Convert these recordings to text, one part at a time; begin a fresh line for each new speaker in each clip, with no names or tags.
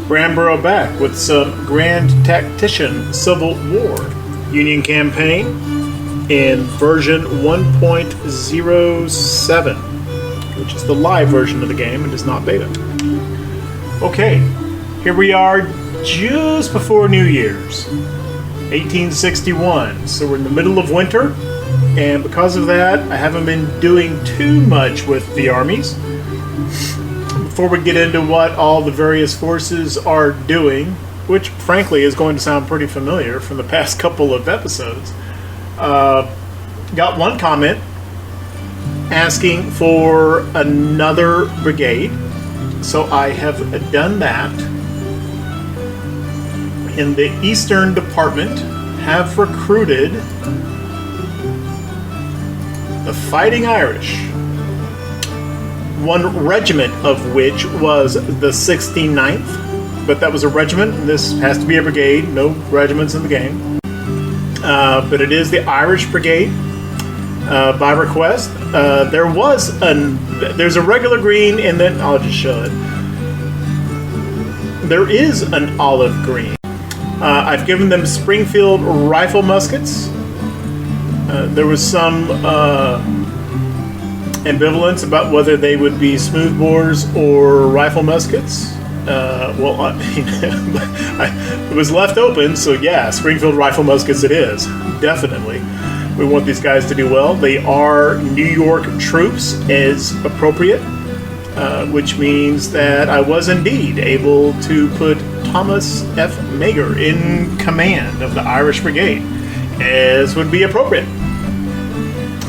Brandborough back with some Grand Tactician Civil War Union Campaign in version 1.07, which is the live version of the game. It is not beta. Okay, here we are just before New Year's, 1861. So we're in the middle of winter, and because of that, I haven't been doing too much with the armies. Before we get into what all the various forces are doing, which frankly is going to sound pretty familiar from the past couple of episodes, got one comment asking for another brigade, so I have done that. In the Eastern Department, have recruited the Fighting Irish, one regiment of which was the 69th, but that was a regiment, and this has to be a brigade, no regiments in the game. But it is the Irish Brigade by request. There's a regular green, and then I'll just show it. There is an olive green. I've given them Springfield rifle muskets. There was some ambivalence about whether they would be smoothbores or rifle muskets. It was left open, so yeah, Springfield rifle muskets it is, definitely. We want these guys to do well. They are New York troops as appropriate, which means that I was indeed able to put Thomas F. Mager in command of the Irish Brigade, as would be appropriate.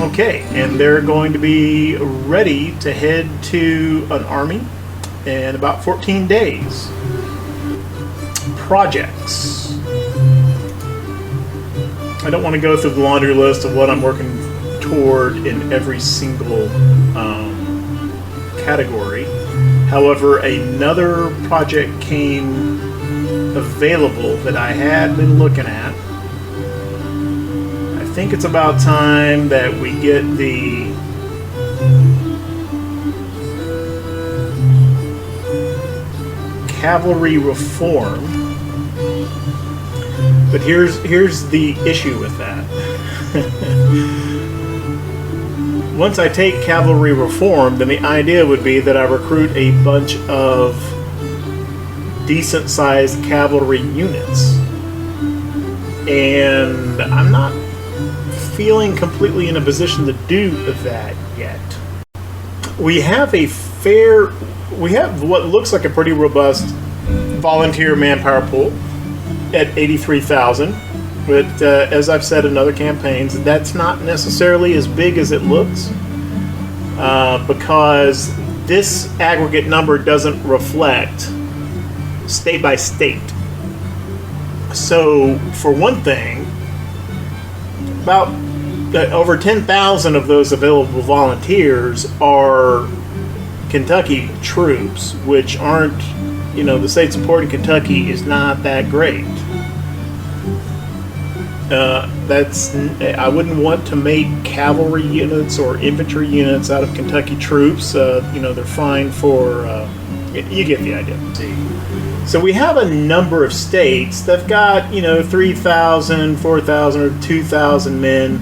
Okay, and they're going to be ready to head to an army in about 14 days. Projects. I don't want to go through the laundry list of what I'm working toward in every single category. However, another project came available that I had been looking at. I think it's about time that we get the cavalry reform. But here's the issue with that. Once I take cavalry reform, then the idea would be that I recruit a bunch of decent-sized cavalry units. And I'm not feeling completely in a position to do that yet. We have what looks like a pretty robust volunteer manpower pool at 83,000, but as I've said in other campaigns, that's not necessarily as big as it looks, because this aggregate number doesn't reflect state by state. So, for one thing, about over 10,000 of those available volunteers are Kentucky troops, which aren't, the state support in Kentucky is not that great. I wouldn't want to make cavalry units or infantry units out of Kentucky troops. They're fine for, you get the idea. See. So we have a number of states that've got, 3,000, 4,000, or 2,000 men.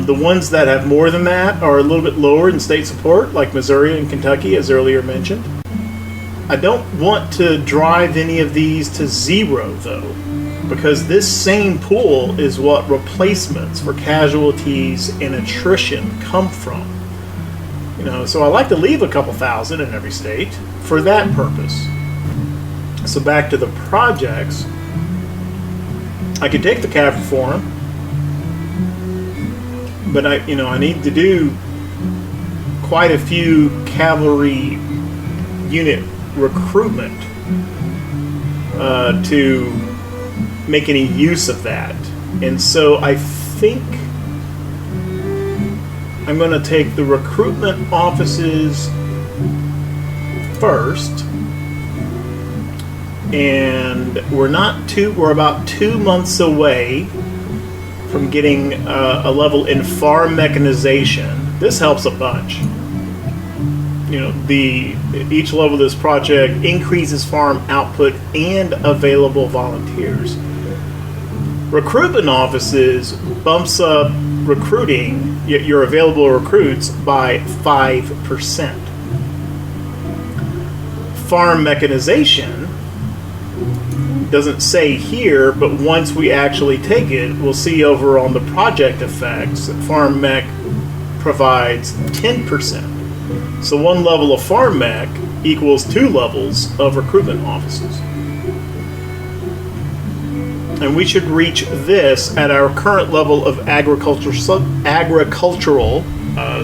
The ones that have more than that are a little bit lower in state support, like Missouri and Kentucky, as earlier mentioned. I don't want to drive any of these to zero, though, because this same pool is what replacements for casualties and attrition come from. So I like to leave a couple thousand in every state for that purpose. So back to the projects. I could take the cav reform, but I need to do quite a few cavalry unit recruitment to make any use of that. And so I think I'm going to take the recruitment offices first, and we're about 2 months away from getting a level in farm mechanization. This helps a bunch. each level of this project increases farm output and available volunteers. Recruitment offices bumps up recruiting, your available recruits, by 5%. Farm mechanization doesn't say here, but once we actually take it, we'll see over on the project effects that farm mech provides 10%. So one level of farm mech equals 2 levels of recruitment offices. And we should reach this at our current level of agricultural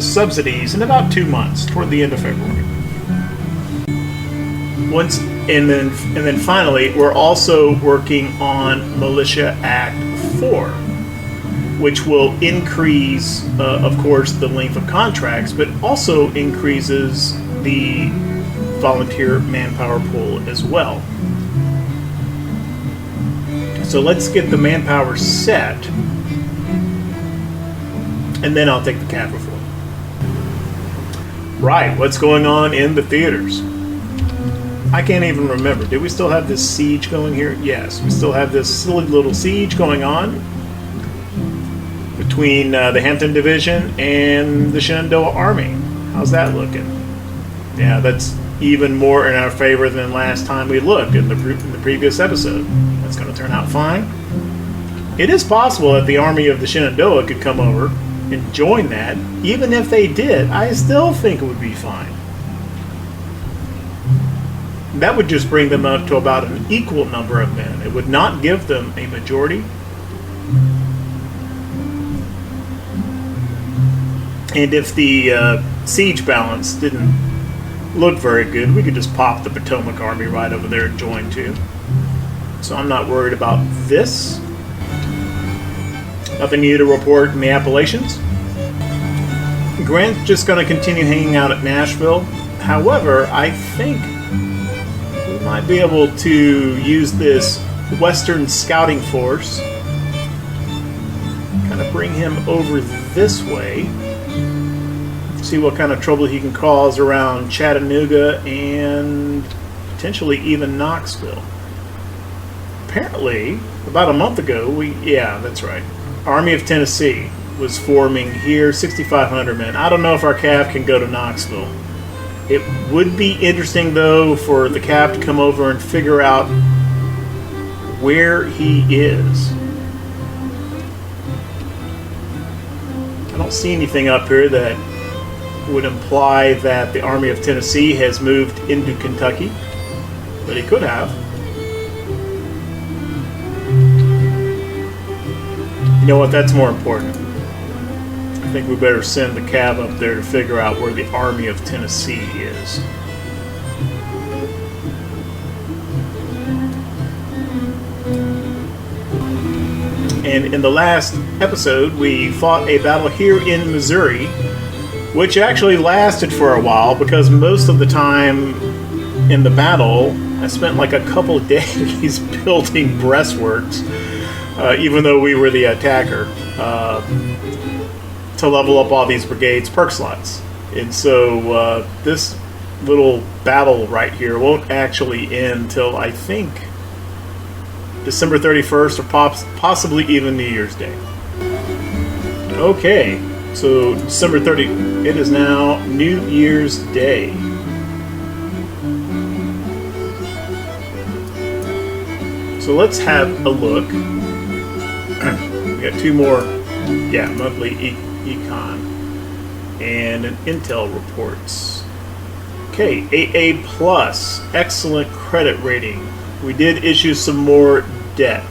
subsidies in about 2 months, toward the end of February. And then finally, we're also working on Militia Act 4, which will increase, of course, the length of contracts, but also increases the volunteer manpower pool as well. So let's get the manpower set, and then I'll take the cav reform. Right, what's going on in the theaters? I can't even remember. Did we still have this siege going here? Yes, we still have this silly little siege going on between the Hampton Division and the Shenandoah Army. How's that looking? Yeah, that's even more in our favor than last time we looked in the previous episode. That's going to turn out fine. It is possible that the Army of the Shenandoah could come over and join that. Even if they did, I still think it would be fine. That would just bring them up to about an equal number of men. It would not give them a majority. And if the siege balance didn't look very good, we could just pop the Potomac Army right over there and join too. So I'm not worried about this. Nothing new to report in the Appalachians. Grant's just going to continue hanging out at Nashville. However, I think we might be able to use this Western Scouting Force, kind of bring him over this way, see what kind of trouble he can cause around Chattanooga and potentially even Knoxville. Apparently, about a month ago, that's right, Army of Tennessee was forming here, 6,500 men. I don't know if our cav can go to Knoxville. It would be interesting, though, for the cav to come over and figure out where he is. I don't see anything up here that would imply that the Army of Tennessee has moved into Kentucky, but he could have. You know what? That's more important. I think we better send the cav up there to figure out where the Army of Tennessee is. And in the last episode, we fought a battle here in Missouri, which actually lasted for a while because most of the time in the battle, I spent like a couple of days building breastworks, even though we were the attacker, to level up all these brigades' perk slots. And so this little battle right here won't actually end till, I think, December 31st or possibly even New Year's Day. Okay, so December 30th, it is now New Year's Day. So let's have a look. We got two more, monthly Econ and an Intel reports. Okay, AA plus, excellent credit rating. We did issue some more debt.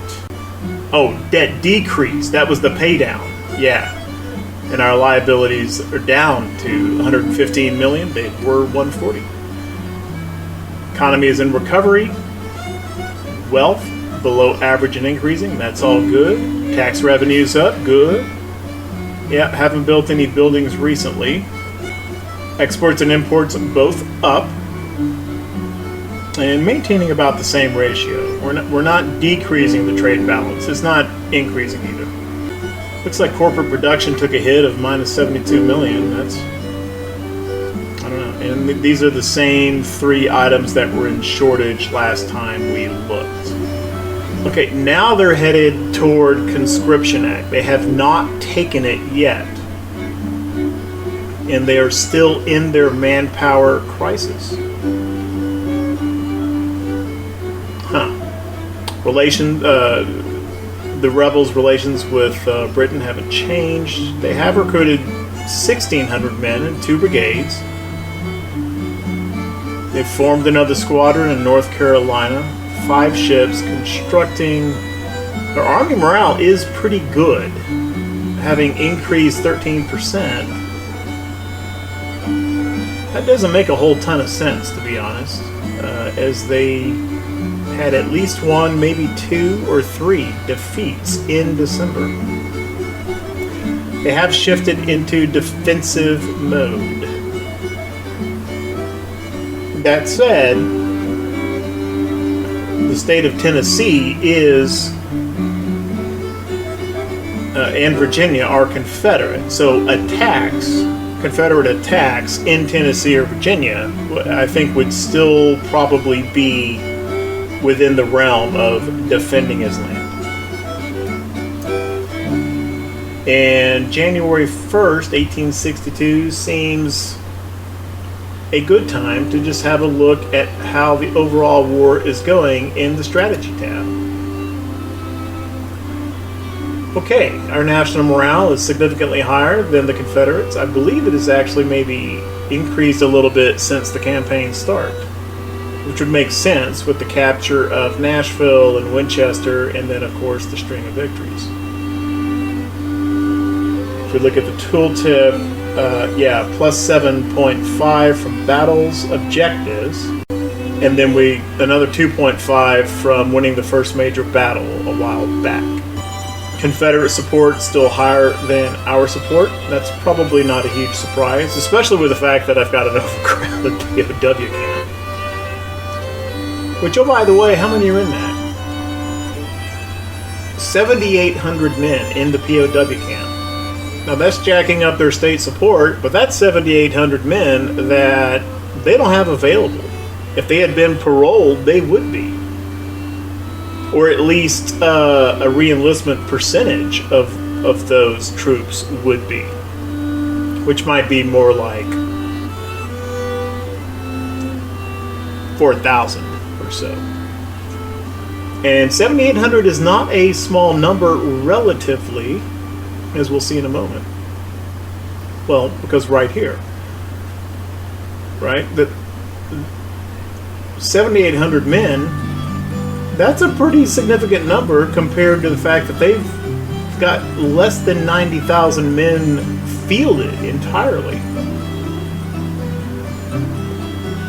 Oh, debt decrease. That was the pay down. Yeah. And our liabilities are down to 115 million. They were 140. Economy is in recovery. Wealth below average and increasing. That's all good. Tax revenues up. Good. Yeah, haven't built any buildings recently. Exports and imports both up. And maintaining about the same ratio. We're not decreasing the trade balance. It's not increasing either. Looks like corporate production took a hit of minus 72 million. That's, I don't know. And these are the same 3 items that were in shortage last time we looked. Okay, now they're headed toward Conscription Act. They have not taken it yet. And they are still in their manpower crisis. The rebels' relations with Britain haven't changed. They have recruited 1,600 men in 2 brigades. They've formed another squadron in North Carolina, 5 ships, constructing. Their army morale is pretty good, having increased 13%. That doesn't make a whole ton of sense, to be honest, as they had at least 1, maybe 2 or 3 defeats in December. They have shifted into defensive mode. That said, the state of Tennessee is and Virginia are Confederate, so Confederate attacks in Tennessee or Virginia, I think, would still probably be within the realm of defending his land. And January 1st, 1862 seems a good time to just have a look at how the overall war is going in the strategy tab. Okay, our national morale is significantly higher than the Confederates. I believe it has actually maybe increased a little bit since the campaign start, which would make sense with the capture of Nashville and Winchester, and then, of course, the string of victories. If we look at the tooltip, plus 7.5 from battles, objectives, and then another 2.5 from winning the first major battle a while back. Confederate support still higher than our support. That's probably not a huge surprise, especially with the fact that I've got an overcrowded POW camp. Which, oh, by the way, how many are in that? 7,800 men in the POW camp. Now, that's jacking up their state support, but that's 7,800 men that they don't have available. If they had been paroled, they would be. Or at least a re-enlistment percentage of those troops would be. Which might be more like 4,000 or so. And 7,800 is not a small number relatively, as we'll see in a moment. Well, because right here, right, that 7,800 men, that's a pretty significant number compared to the fact that they've got less than 90,000 men fielded entirely.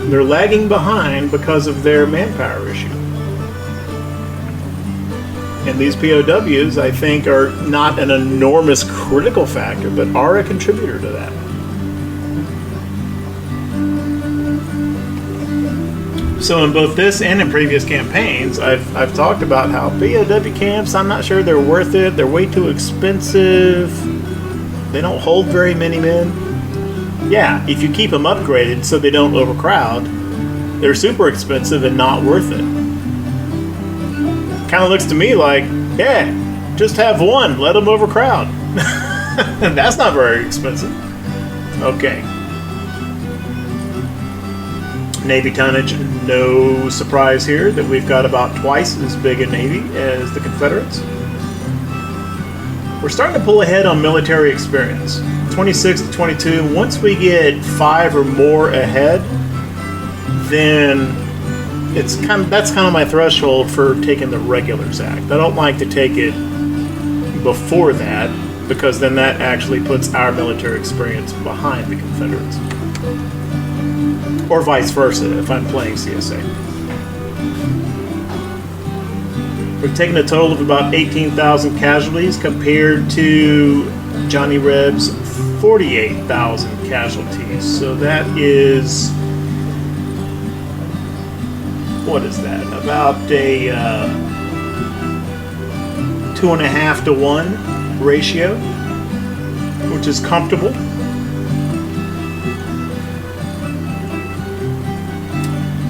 They're lagging behind because of their manpower issue. And these POWs, I think, are not an enormous critical factor, but are a contributor to that. So in both this and in previous campaigns, I've talked about how POW camps, I'm not sure they're worth it. They're way too expensive. They don't hold very many men. Yeah, if you keep them upgraded so they don't overcrowd, they're super expensive and not worth it. Kind of looks to me like, yeah, just have one, let them overcrowd. That's not very expensive. Okay. Navy tonnage, no surprise here that we've got about twice as big a Navy as the Confederates. We're starting to pull ahead on military experience. 26 to 22, once we get 5 or more ahead, then that's kind of my threshold for taking the Regulars Act. I don't like to take it before that, because then that actually puts our military experience behind the Confederates. Or vice versa, if I'm playing CSA. We've taken a total of about 18,000 casualties compared to Johnny Reb's 48,000 casualties. So that is, what is that? About a 2.5 to 1 ratio, which is comfortable.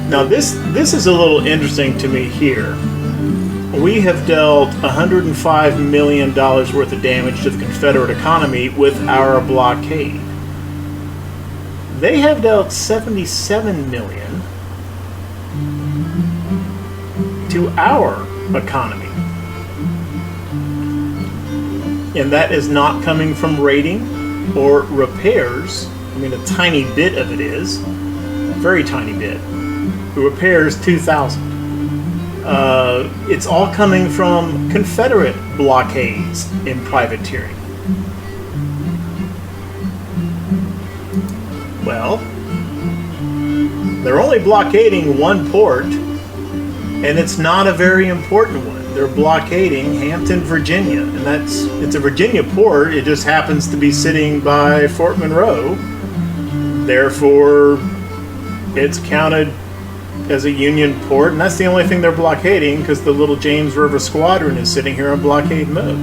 Now this is a little interesting to me here. We have dealt $105 million worth of damage to the Confederate economy with our blockade. They have dealt $77 million to our economy. And that is not coming from raiding or repairs. I mean, a tiny bit of it is. Very tiny bit. The repairs, 2,000. It's all coming from Confederate blockades and privateering. Well, they're only blockading one port, and it's not a very important one. They're blockading Hampton, Virginia, and it's a Virginia port. It just happens to be sitting by Fort Monroe. Therefore, it's counted as a Union port, and that's the only thing they're blockading because the little James River Squadron is sitting here in blockade mode.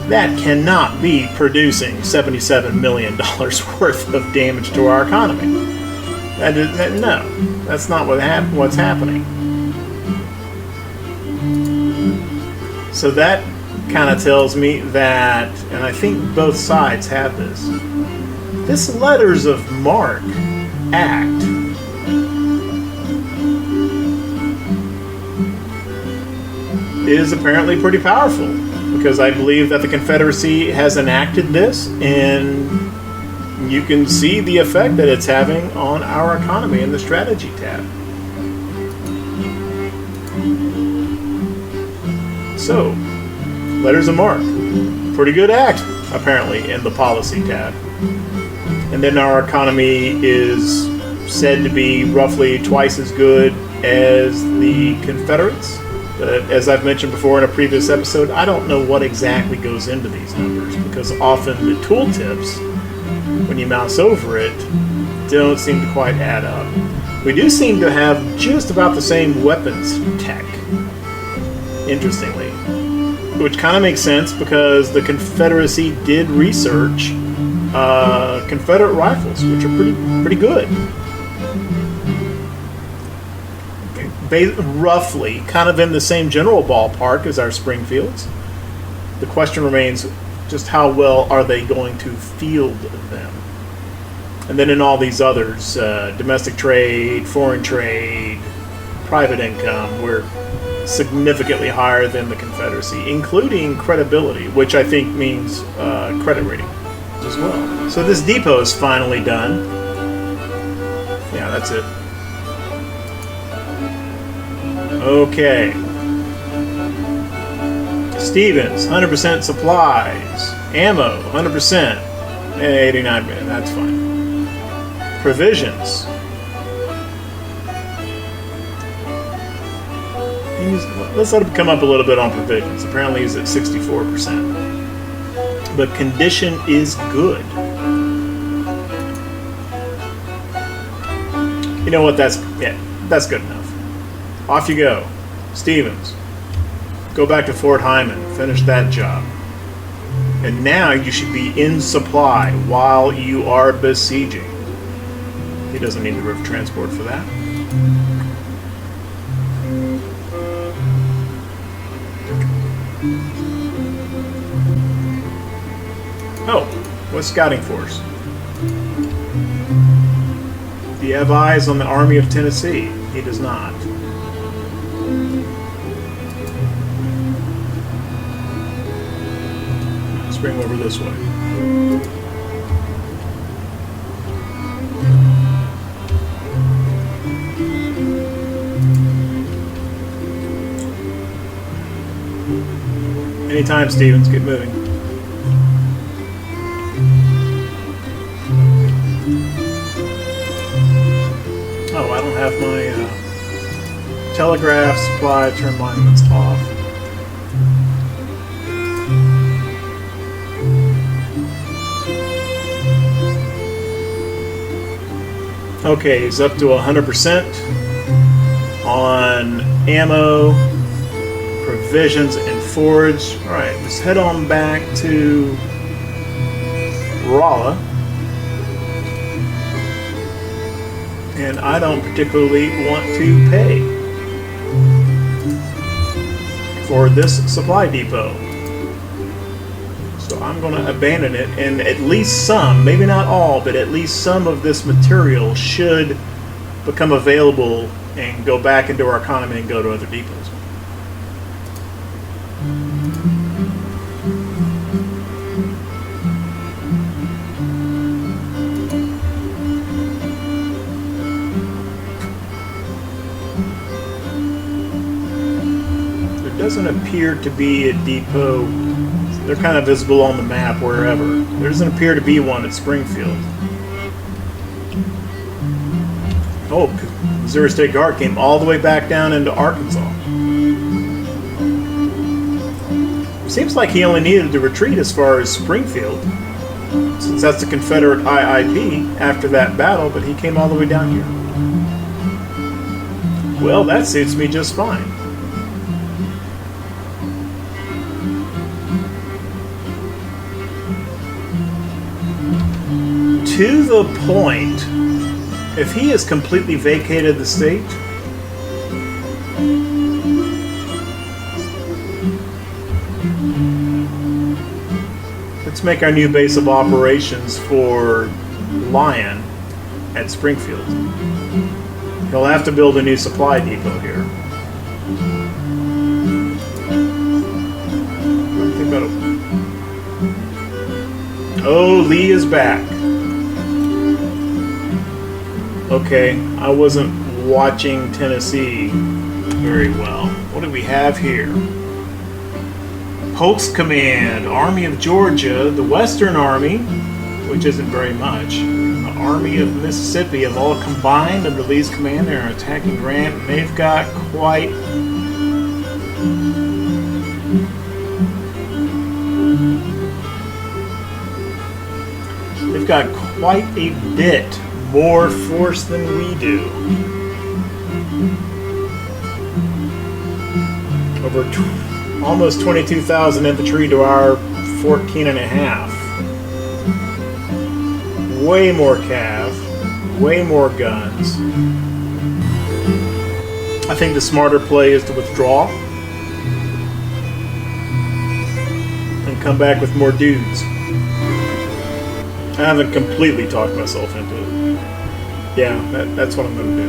That cannot be producing $77 million worth of damage to our economy. No, that's not what's happening. So that kind of tells me that, and I think both sides have this Letters of Marque Act is apparently pretty powerful, because I believe that the Confederacy has enacted this, and you can see the effect that it's having on our economy in the strategy tab. So, Letters of Marque, pretty good act, apparently, in the policy tab. And then our economy is said to be roughly twice as good as the Confederates. But as I've mentioned before in a previous episode, I don't know what exactly goes into these numbers, because often the tooltips, when you mouse over it, don't seem to quite add up. We do seem to have just about the same weapons tech, interestingly, which kind of makes sense because the Confederacy did research Confederate rifles, which are pretty good. Roughly, kind of in the same general ballpark as our Springfields. The question remains, just how well are they going to field them? And then in all these others, domestic trade, foreign trade, private income, we're significantly higher than the Confederacy, including credibility, which I think means credit rating as well. So this depot is finally done. Yeah, that's it. Okay. Stevens, 100% supplies. Ammo, 100%. 89 minutes, that's fine. Provisions. Let's let him come up a little bit on provisions. Apparently he's at 64%. But condition is good. You know what, that's good enough. Off you go. Stevens. Go back to Fort Hyman. Finish that job. And now you should be in supply while you are besieging. He doesn't need the river transport for that. Oh, what's scouting force? Do you have eyes on the Army of Tennessee? He does not. Let's bring him over this way. Anytime, Stevens, get moving. Oh, I don't have my telegraph supply turn monuments off. Okay, he's up to 100% on ammo, provisions, and forage. Alright, let's head on back to Rolla. and I don't particularly want to pay for this supply depot. So I'm going to abandon it, and at least some, maybe not all, but at least some of this material should become available and go back into our economy and go to other depots. There doesn't appear to be a depot. They're kind of visible on the map wherever. There doesn't appear to be one at Springfield. Oh, Missouri State Guard came all the way back down into Arkansas. Seems like he only needed to retreat as far as Springfield, since that's the Confederate IIP after that battle, but he came all the way down here. Well, that suits me just fine. To the point, if he has completely vacated the state, let's make our new base of operations for Lion at Springfield. He'll have to build a new supply depot here. Think about it. Oh, Lee is back. Okay, I wasn't watching Tennessee very well. What do we have here? Polk's Command, Army of Georgia, the Western Army, which isn't very much, the Army of Mississippi have all combined under Lee's command. They're attacking Grant, and they've got quite a bit more force than we do. Over almost 22,000 infantry to our 14.5. Way more cav, way more guns. I think the smarter play is to withdraw and come back with more dudes. I haven't completely talked myself into it. Yeah, that's what I'm going to do.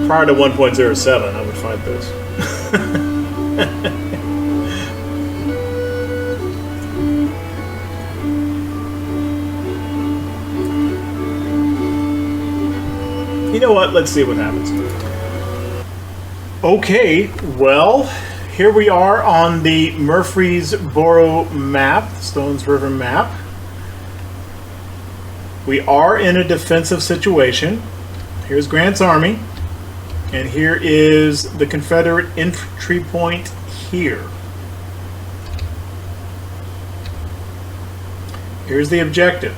Prior to 1.07, I would fight this. You know what? Let's see what happens. Okay, well, here we are on the Murfreesboro map, Stones River map. We are in a defensive situation. Here's Grant's army, and here is the Confederate infantry point here. Here's the objective.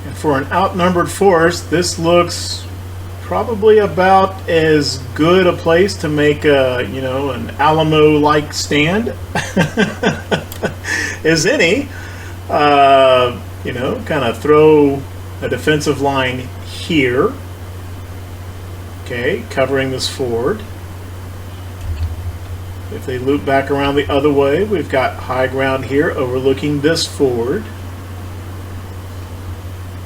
And for an outnumbered force, this looks probably about as good a place to make a, you know, an Alamo-like stand as any. You know, kind of throw a defensive line here. Okay, covering this ford. If they loop back around the other way, we've got high ground here overlooking this ford.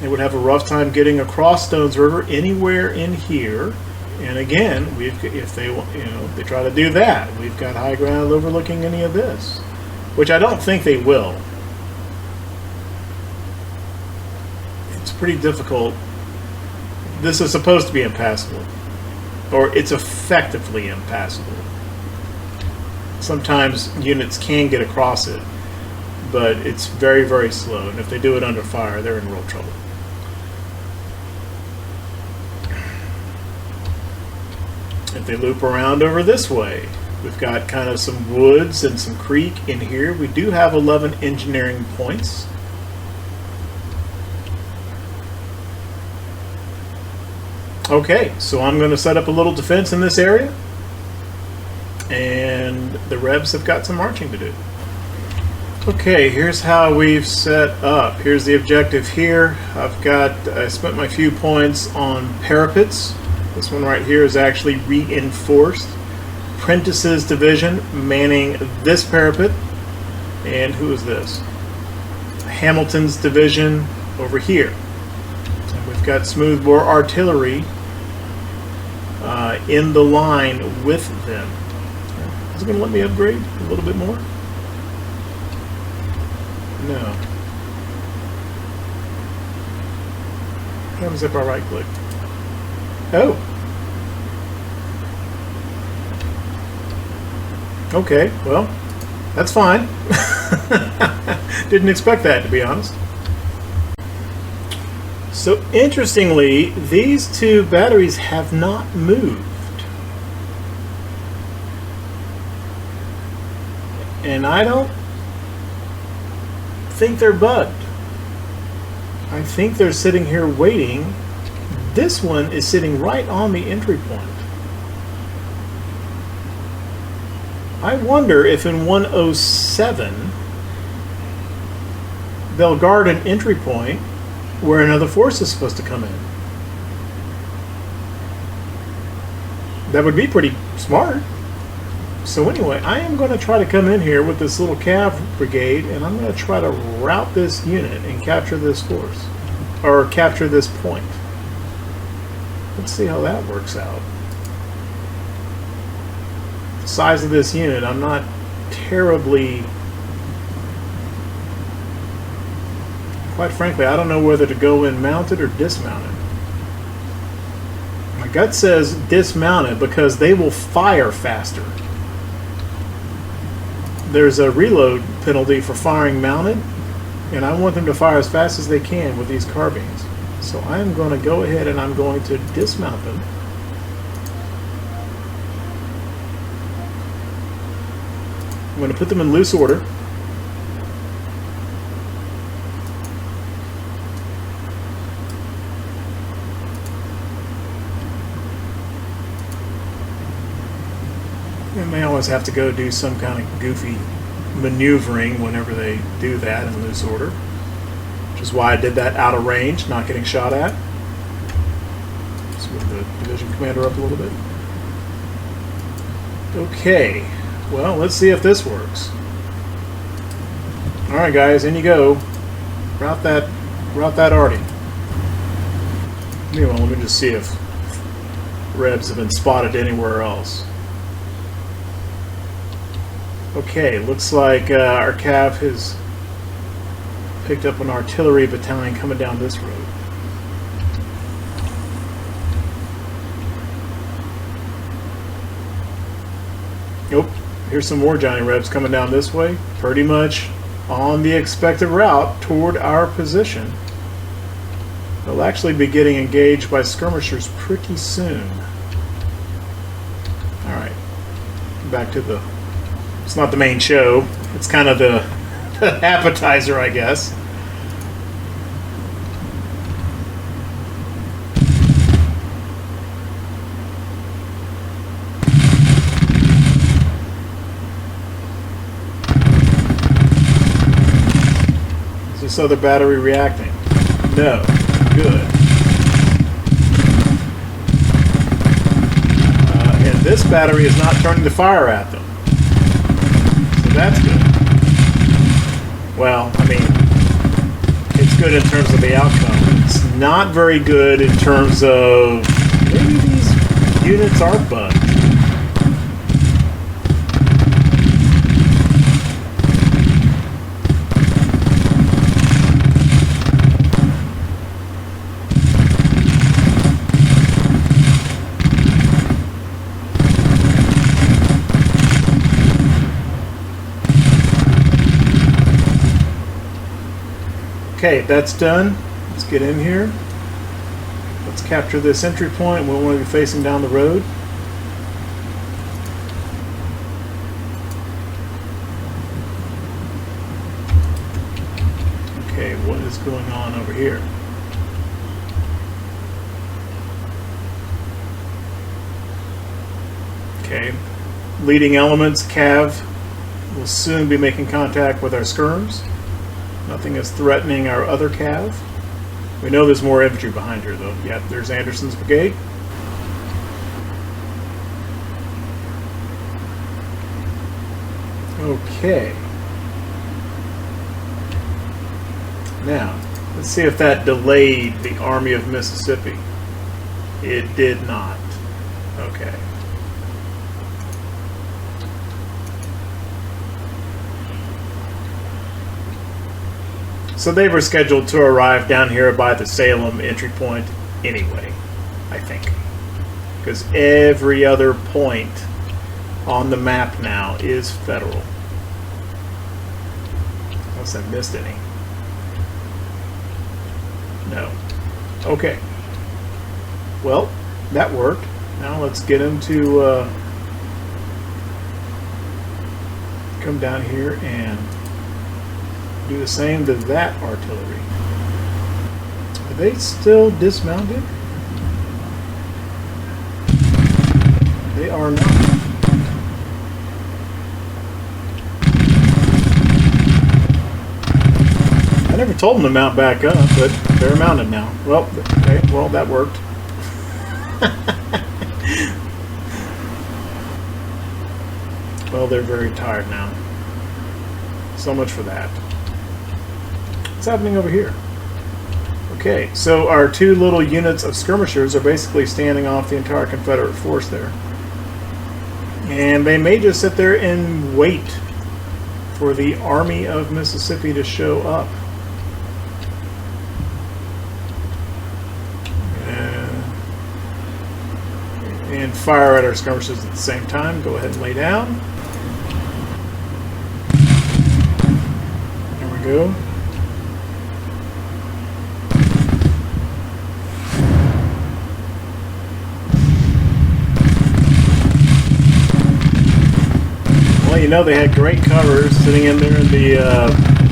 They would have a rough time getting across Stones River anywhere in here. And again, if they, they try to do that, we've got high ground overlooking any of this, which I don't think they will. It's pretty difficult. This is supposed to be impassable, or it's effectively impassable. Sometimes units can get across it, but it's very, very slow. And if they do it under fire, they're in real trouble. If they loop around over this way, we've got kind of some woods and some creek in here. We do have 11 engineering points. Okay, so I'm going to set up a little defense in this area. and the Rebs have got some marching to do. Okay, here's how we've set up. Here's the objective here. I spent my few points on parapets. This one right here is actually reinforced. Prentice's division manning this parapet. And who is this? Hamilton's division over here. And we've got smoothbore artillery in the line with them. Is it going to let me upgrade a little bit more? No. What happens if I right click? Oh. Okay, well, that's fine. Didn't expect that, to be honest. So interestingly, these two batteries have not moved. And I don't think they're bugged. I think they're sitting here waiting. This one is sitting right on the entry point. I wonder if in 107 they'll guard an entry point where another force is supposed to come in. That would be pretty smart. So anyway, I am going to try to come in here with this little cav brigade, and I'm going to try to rout this unit and capture this force, or capture this point. Let's see how that works out. The size of this unit, I'm not terribly... Quite frankly, I don't know whether to go in mounted or dismounted. My gut says dismounted because they will fire faster. There's a reload penalty for firing mounted, and I want them to fire as fast as they can with these carbines. So I am going to go ahead and I'm going to dismount them. I'm going to put them in loose order. And they always have to go do some kind of goofy maneuvering whenever they do that in loose order, which is why I did that out of range, not getting shot at. Let's move the division commander up a little bit. Okay, well, let's see if this works. All right, guys, in you go. Route that arty. Anyway, let me just see if Rebs have been spotted anywhere else. Okay, looks like our cav has picked up an artillery battalion coming down this road. Nope, here's some more Johnny Rebs coming down this way, pretty much on the expected route toward our position. They'll actually be getting engaged by skirmishers pretty soon. Alright, back to the... It's not the main show. It's kind of the appetizer, I guess. Is this other battery reacting? No. Good. And this battery is not turning the fire at them. That's good. Well, I mean, it's good in terms of the outcome. It's not very good in terms of maybe these units are bugged. Okay, that's done. Let's get in here. Let's capture this entry point. We want to be facing down the road. Okay, what is going on over here? Okay, leading elements, Cav, will soon be making contact with our skirms. Nothing is threatening our other Cav. We know there's more infantry behind her, though. Yep, there's Anderson's brigade. Okay. Now, let's see if that delayed the Army of Mississippi. It did not. Okay. So they were scheduled to arrive down here by the Salem entry point anyway, I think. Because every other point on the map now is federal. Unless I missed any. No. Okay. Well, that worked. Now let's get into come down here and do the same to that artillery. Are they still dismounted? They are not. I never told them to mount back up, but they're mounted now. Well, okay, well that worked. Well, they're very tired now. So much for that. What's happening over here? Okay, so our two little units of skirmishers are basically standing off the entire Confederate force there. And they may just sit there and wait for the Army of Mississippi to show up. And fire at our skirmishers at the same time. Go ahead and lay down. There we go. Well, you know they had great covers sitting in there in the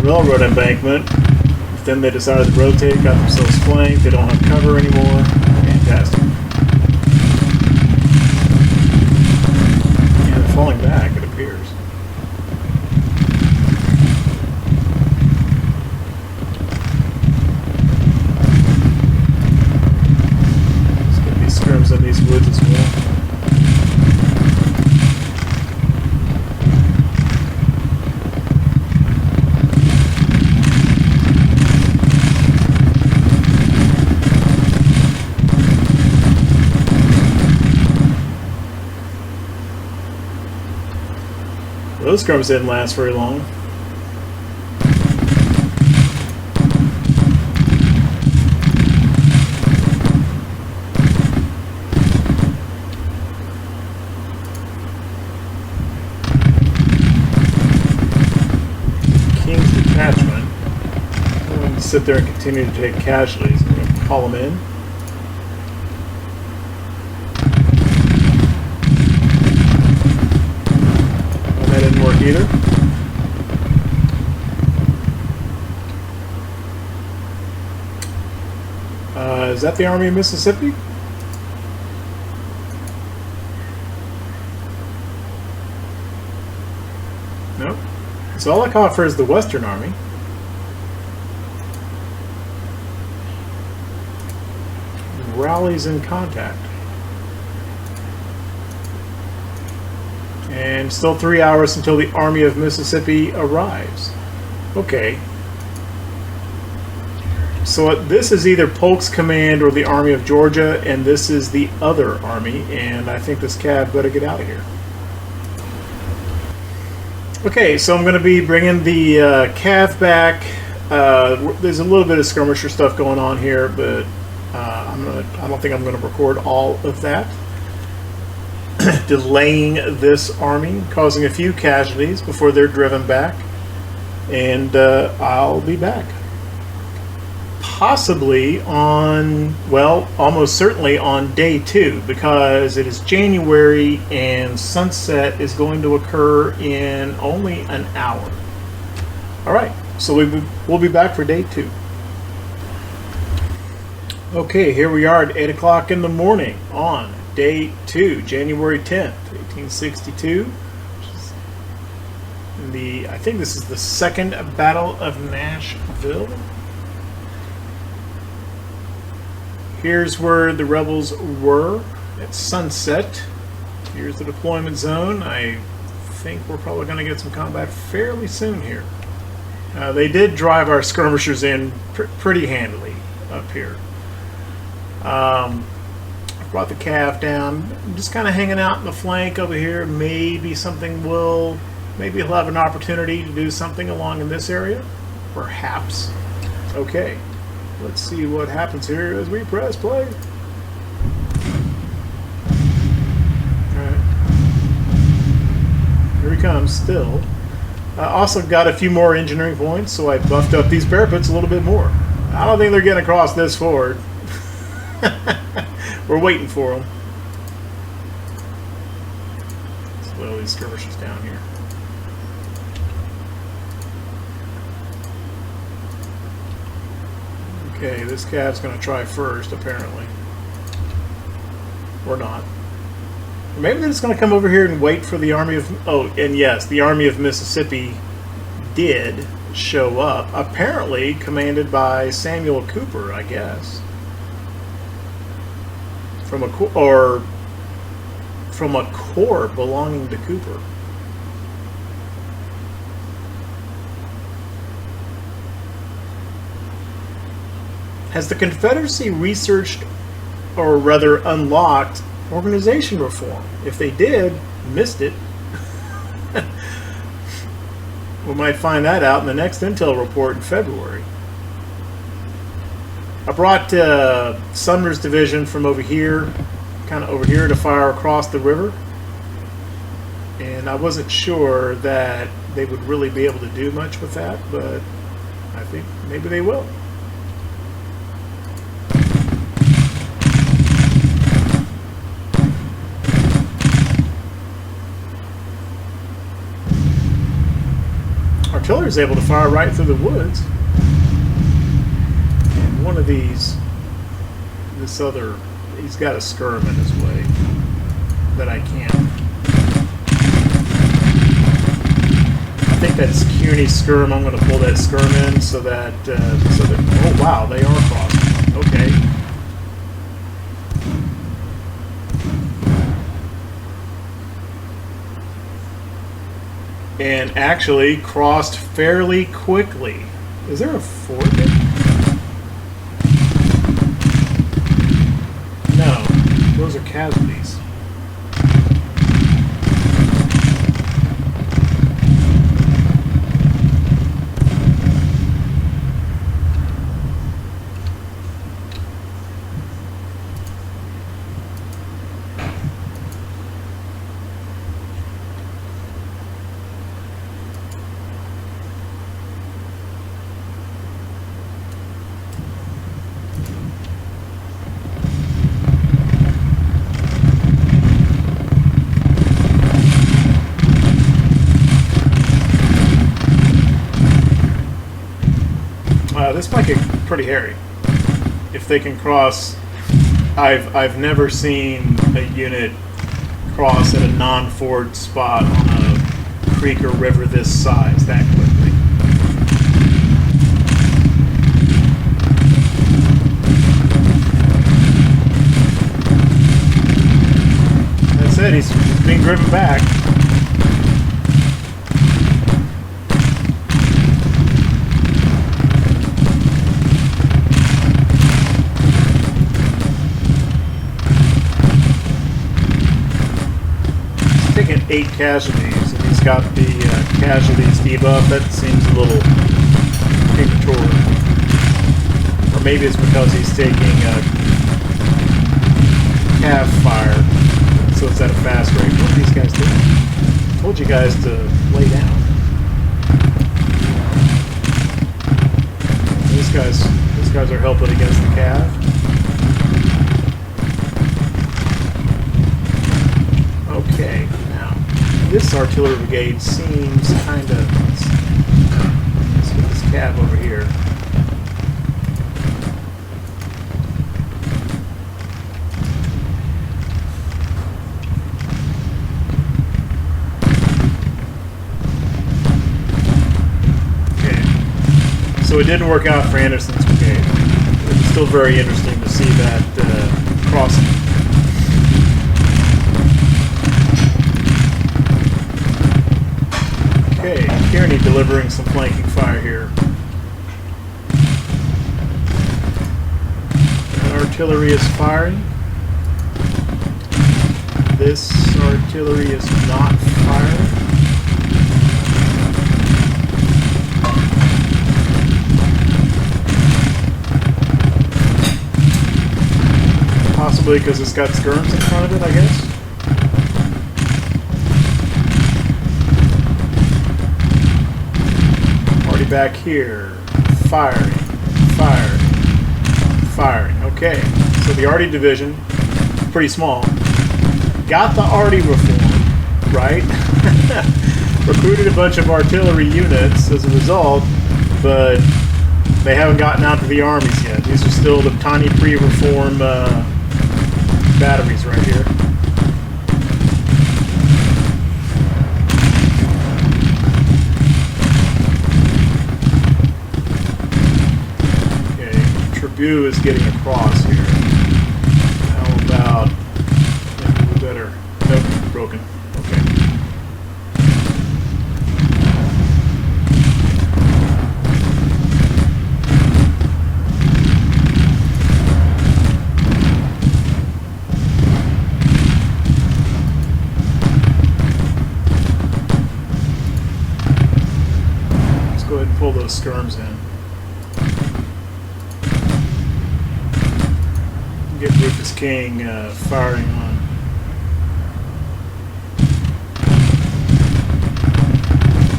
railroad embankment. But then they decided to rotate, got themselves flanked. They don't have cover anymore. Fantastic. Yeah, they're falling back, it appears. Let's get these scrims in these woods as well. Those scrums didn't last very long. King's detachment. I'm going to sit there and continue to take casualties. I'm going to call them in. Either. Is that the Army of Mississippi? Nope. So all I can offer is the Western Army. Rallies in contact. And still 3 hours until the Army of Mississippi arrives. Okay. So this is either Polk's command or the Army of Georgia, and this is the other army, and I think this Cav better get out of here. Okay, so I'm going to be bringing the Cav back. There's a little bit of skirmisher stuff going on here, but I don't think I'm going to record all of that. Delaying this army, causing a few casualties before they're driven back, and I'll be back. Possibly on, well, almost certainly on day 2, because it is January and sunset is going to occur in only an hour. Alright, so we'll be back for day 2. Okay, here we are at 8 o'clock in the morning on Day 2, January 10th, 1862. I think this is the second Battle of Nashville. Here's where the rebels were at sunset. Here's the deployment zone. I think we're probably going to get some combat fairly soon here. They did drive our skirmishers in pretty handily up here. Brought the calf down. I'm just kind of hanging out in the flank over here. Maybe he'll have an opportunity to do something along in this area. Perhaps. Okay. Let's see what happens here as we press play. Alright. Here he comes still. I also got a few more engineering points, so I buffed up these parapets a little bit more. I don't think they're getting across this ford. We're waiting for them. Let's slow these skirmishers down here. Okay, this calf's going to try first, apparently. Or not. Maybe they're just going to come over here and wait for the Army of... Oh, and yes, the Army of Mississippi did show up. Apparently commanded by Samuel Cooper, I guess. From a corps belonging to Cooper. Has the Confederacy researched, or rather unlocked, organization reform? If they did, missed it. We might find that out in the next Intel report in February. I brought Sumner's division from over here, kind of over here, to fire across the river. And I wasn't sure that they would really be able to do much with that, but I think maybe they will. Artillery is able to fire right through the woods. And one of these, this other, he's got a skirm in his way that I can't. I think that's CUNY skirm. I'm going to pull that skirm in so that, oh wow, they are crossing. Okay. And actually crossed fairly quickly. Is there a ford there? No, those are casualties. This might get pretty hairy if they can cross. I've never seen a unit cross at a non-ford spot on a creek or river this size that quickly. That's it. He's being driven back. Taking 8 casualties, and he's got the casualties debuff. That seems a little premature. Or maybe it's because he's taking cav fire, so it's at a fast rate. What are these guys doing? I told you guys to lay down. These guys are helping against the cav. Okay, now this artillery brigade seems kind of. Let's get this cab over here. So it didn't work out for Anderson's brigade. It's still very interesting to see that crossing. Okay, Kearney delivering some flanking fire here. Artillery is firing. This artillery is not firing. Possibly because it's got skirms in front of it, I guess. Already back here. Firing. Firing. Firing. Okay. So the Arty division, pretty small, got the Arty reform, right? Recruited a bunch of artillery units as a result, but they haven't gotten out to the armies yet. These are still the tiny pre-reform batteries right here. Okay, Tribune is getting across here. How about, maybe we better, nope, broken. Okay. Pull those skirms in. Get Rufus King firing on.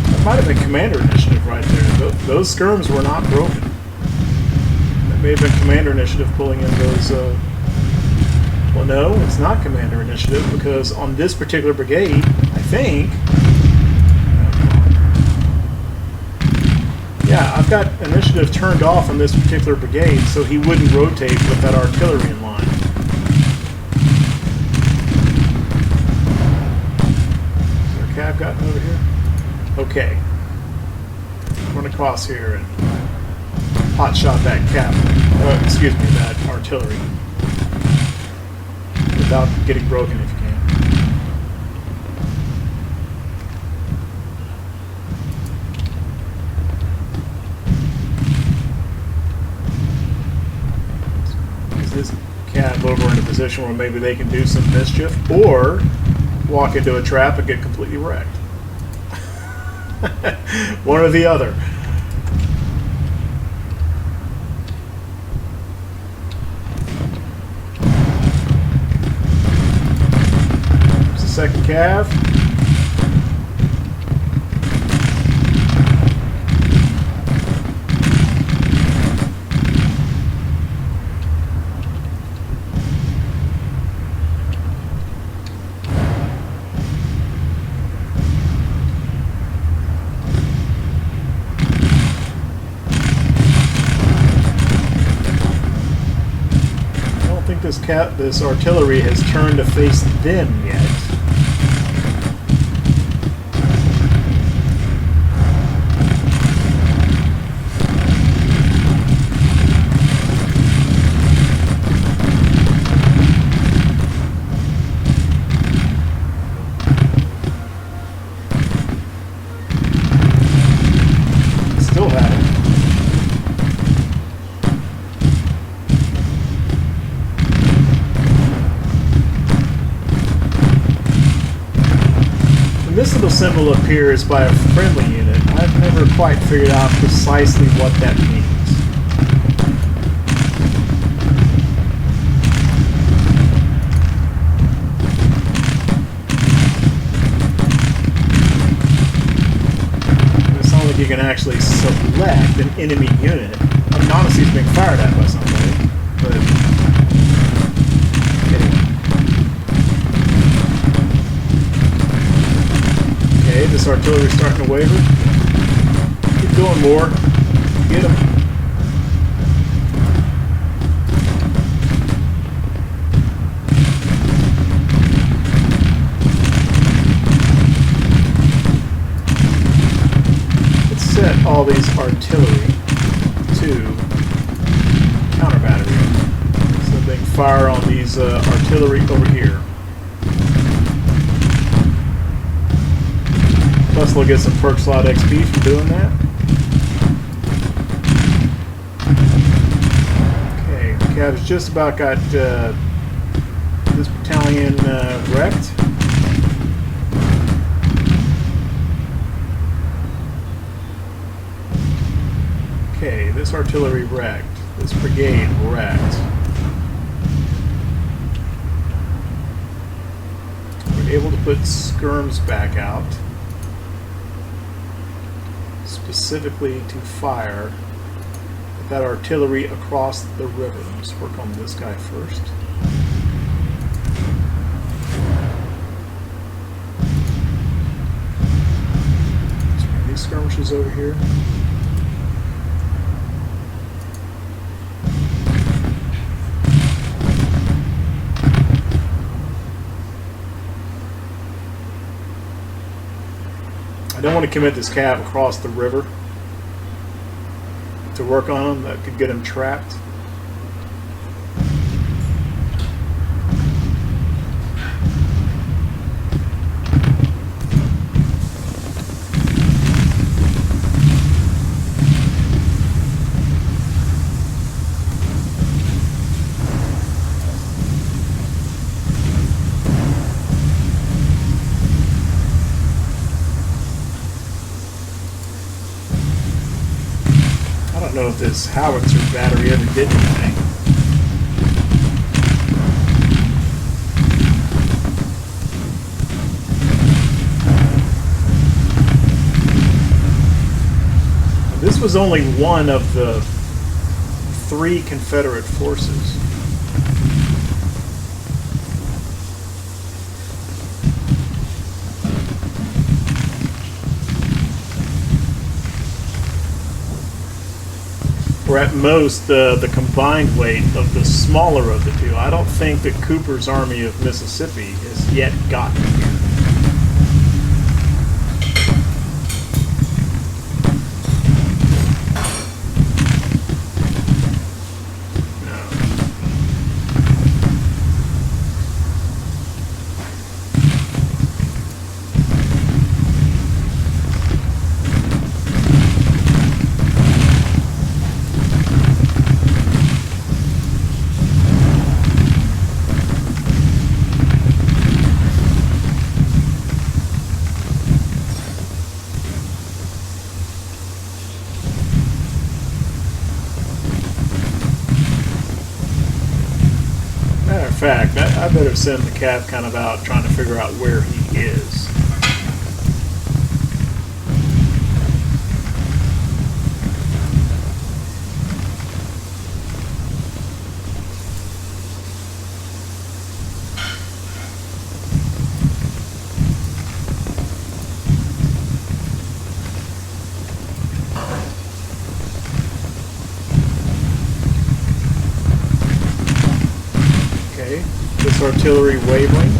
That might have been commander initiative right there. Those skirms were not broken. That may have been commander initiative pulling in those. Well, no, it's not commander initiative because on this particular brigade, I think. Yeah, I've got initiative turned off on this particular brigade so he wouldn't rotate with that artillery in line. Is there a cav gotten over here? Okay. Run across here and hot shot that cav. Excuse me, that artillery. Without getting broken if you can. This cab over in a position where maybe they can do some mischief or walk into a trap and get completely wrecked. One or the other. There's the second cav. This artillery has turned to face them yet. Still have it. This little symbol up here is by a friendly unit. I've never quite figured out precisely what that means. It's not like you can actually select an enemy unit. I mean, honestly, it's being fired at by somebody, but anyway. Okay, this artillery's starting to waver. Keep going more. Get him. Let's set all these artillery. 2 counter battery, so they can fire on these artillery over here. Plus they'll get some perk slot XP from doing that. Okay, Cav's just about got this battalion wrecked. Okay, this artillery wrecked. This brigade wrecked. We're able to put skirms back out, specifically to fire that artillery across the river. Let's work on this guy first. Let's bring these skirmishes over here. I don't want to commit this cav across the river to work on him. That could get him trapped. I don't know if this howitzer battery ever did anything. This was only one of the 3 Confederate forces. Or at most the combined weight of the smaller of the 2. I don't think that Cooper's Army of Mississippi has yet gotten here. Matter of fact, I better send the cav kind of out trying to figure out where he is. This artillery wavering.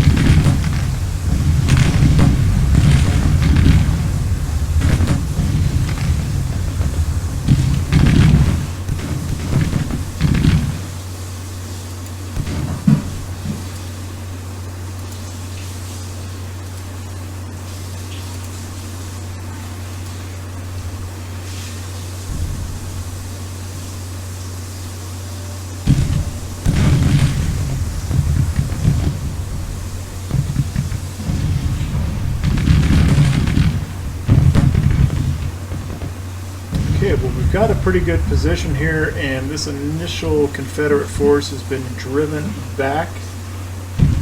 Okay, well, we've got a pretty good position here, and this initial Confederate force has been driven back,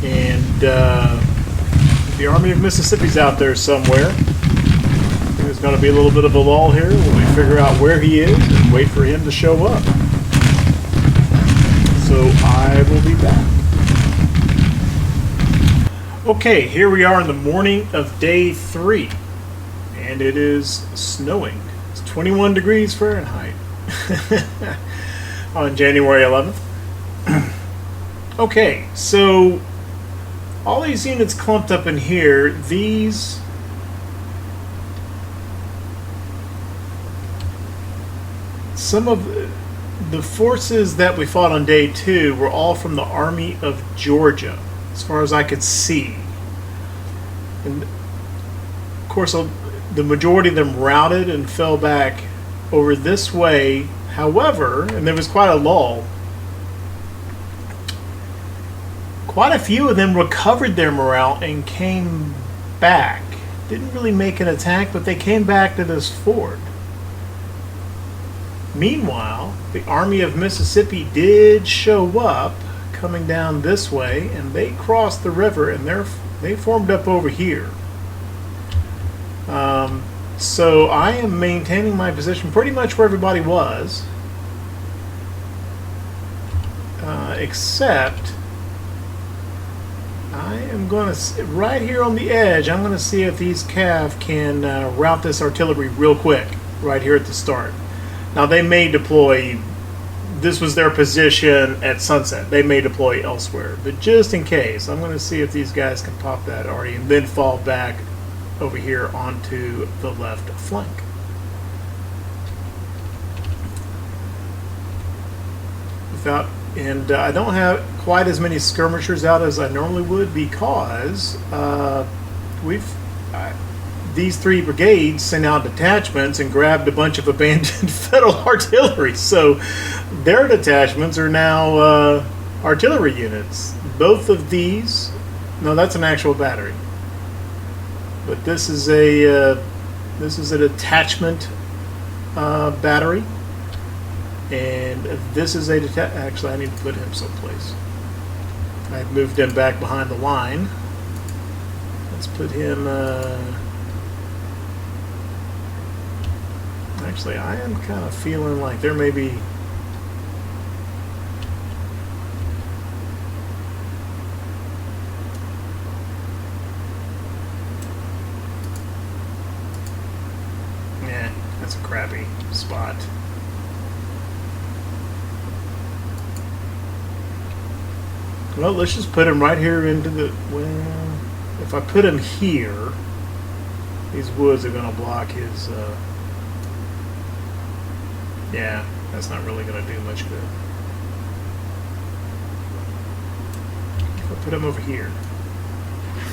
and the Army of Mississippi's out there somewhere. I think there's going to be a little bit of a lull here when we figure out where he is and wait for him to show up. So I will be back. Okay, here we are in the morning of day 3, and it is snowing. 21 degrees Fahrenheit on January 11th. Okay, so all these units clumped up in here, these some of the forces that we fought on day 2 were all from the Army of Georgia, as far as I could see. And of course, the majority of them routed and fell back over this way. However, and there was quite a lull, quite a few of them recovered their morale and came back. Didn't really make an attack, but they came back to this ford. Meanwhile, the Army of Mississippi did show up coming down this way, and they crossed the river, and they formed up over here. So I am maintaining my position pretty much where everybody was, except I am going to, right here on the edge, I'm going to see if these cav can route this artillery real quick, right here at the start. Now they may deploy, this was their position at sunset, they may deploy elsewhere, but just in case, I'm going to see if these guys can pop that already and then fall back over here onto the left flank. And I don't have quite as many skirmishers out as I normally would, because these 3 brigades sent out detachments and grabbed a bunch of abandoned federal artillery. So their detachments are now artillery units. Both of these, no, that's an actual battery. But this is a detachment battery, and this is a actually I need to put him someplace. I've moved him back behind the line. Let's put him. Actually, I am kind of feeling like there may be. That's a crappy spot. Well, let's just put him right here into the... Well, if I put him here, these woods are going to block his... Yeah, that's not really going to do much good. If I put him over here.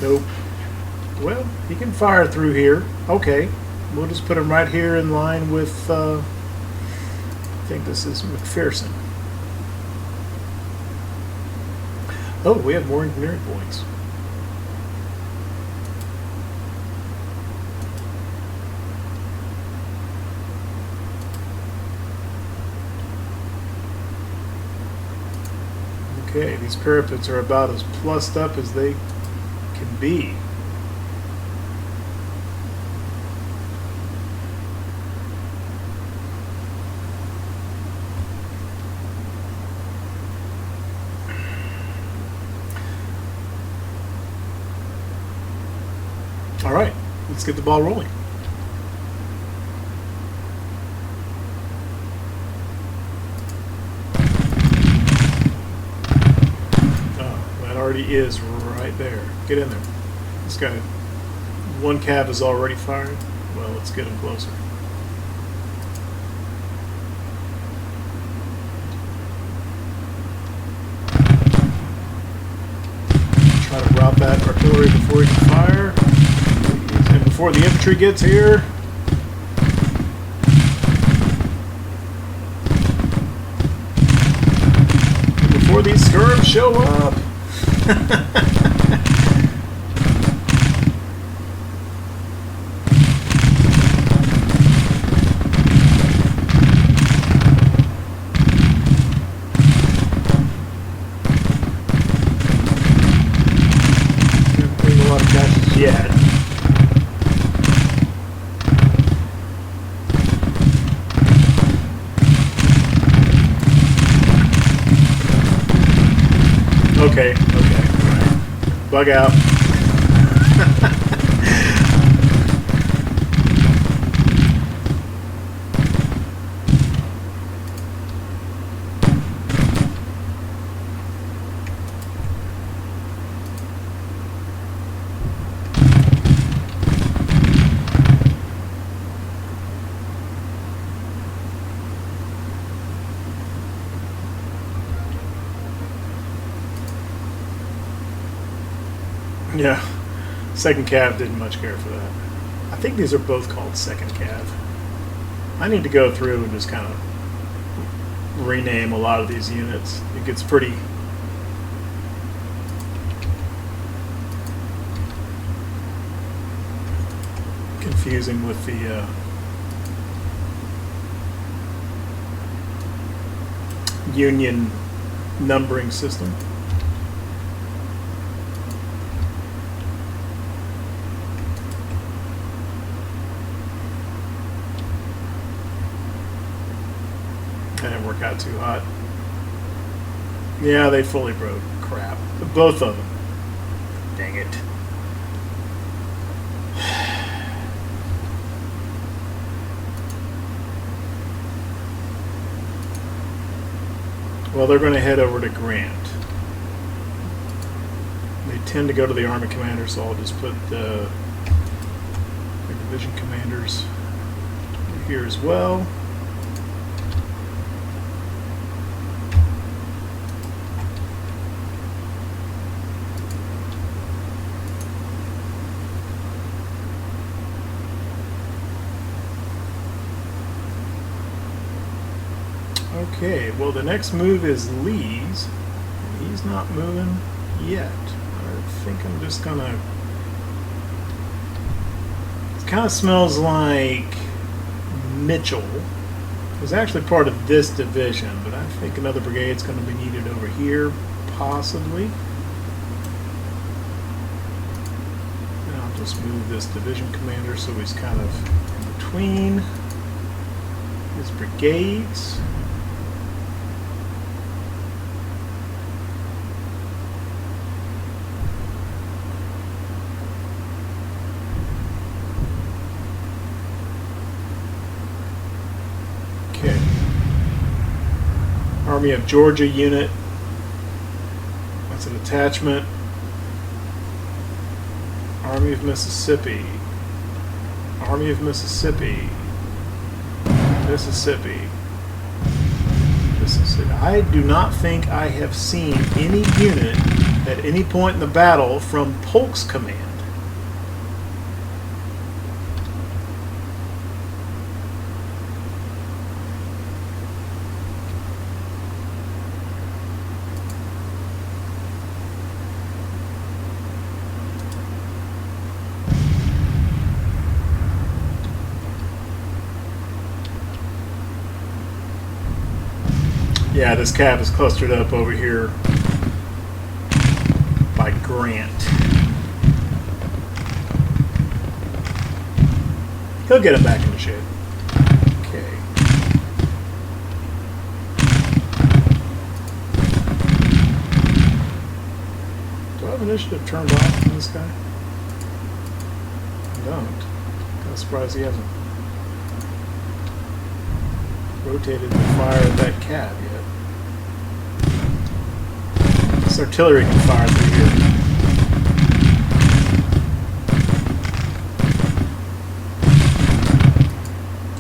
Nope. Well, he can fire through here. Okay. We'll just put him right here in line with, I think this is McPherson. Oh, we have more engineering points. Okay, these parapets are about as plussed up as they can be. All right, let's get the ball rolling. Oh, that already is right there. Get in there. This guy, one cav is already firing. Well, let's get him closer. Try to route that artillery before he can fire. And before the infantry gets here. And before these skirms show up. Can't bring a lot of caches yet. Okay, alright. Bug out. Yeah, second cav didn't much care for that. I think these are both called second cav. I need to go through and just kind of rename a lot of these units. It gets pretty confusing with the Union numbering system. That didn't work out too hot. Yeah, they fully broke. Crap. Both of them. Dang it. Well, they're going to head over to Grant. They tend to go to the Army Commander, so I'll just put the Division Commanders here as well. Okay, well the next move is Lee's. He's not moving yet. I think I'm just gonna... It kind of smells like Mitchell was actually part of this division, but I think another brigade's going to be needed over here, possibly. And I'll just move this division commander so he's kind of in between his brigades. Army of Georgia unit. That's an attachment. Army of Mississippi. Army of Mississippi. Mississippi. Mississippi. I do not think I have seen any unit at any point in the battle from Polk's command. Yeah, this cab is clustered up over here by Grant. He'll get him back in the shade. Okay. Do I have initiative turned off on this guy? I don't. Kind of surprised he hasn't rotated the fire of that cab yet. This artillery can fire through here.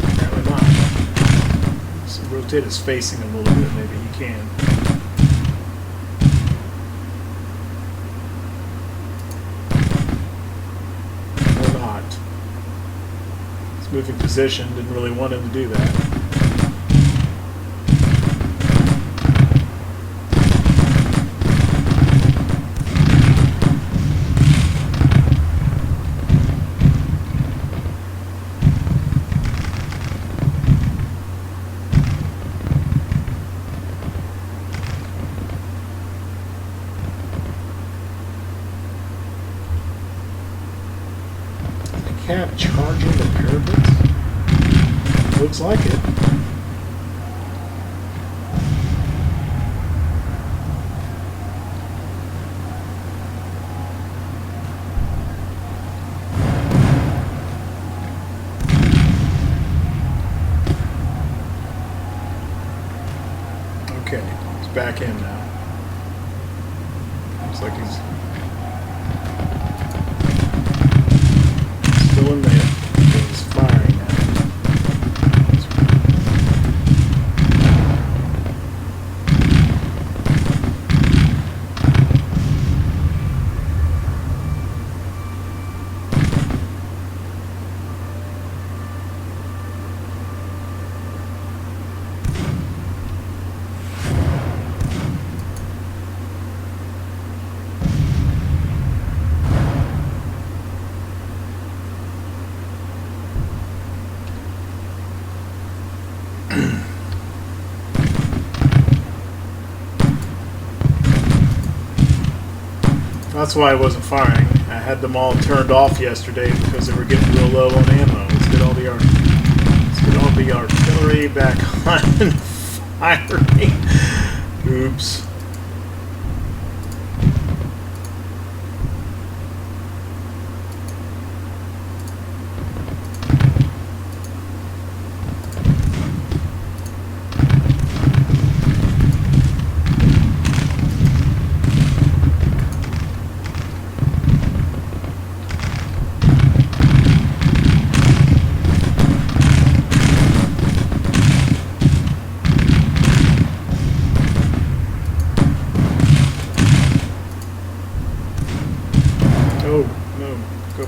Apparently not. So rotate his facing a little bit, maybe he can. Or not. His moving position didn't really want him to do that. Cab charging the parapets? Looks like it. Okay, he's back in now. Looks like he's still in there. He's firing now. That's why I wasn't firing. I had them all turned off yesterday because they were getting real low on ammo. Let's get all the artillery back on firing. Oops.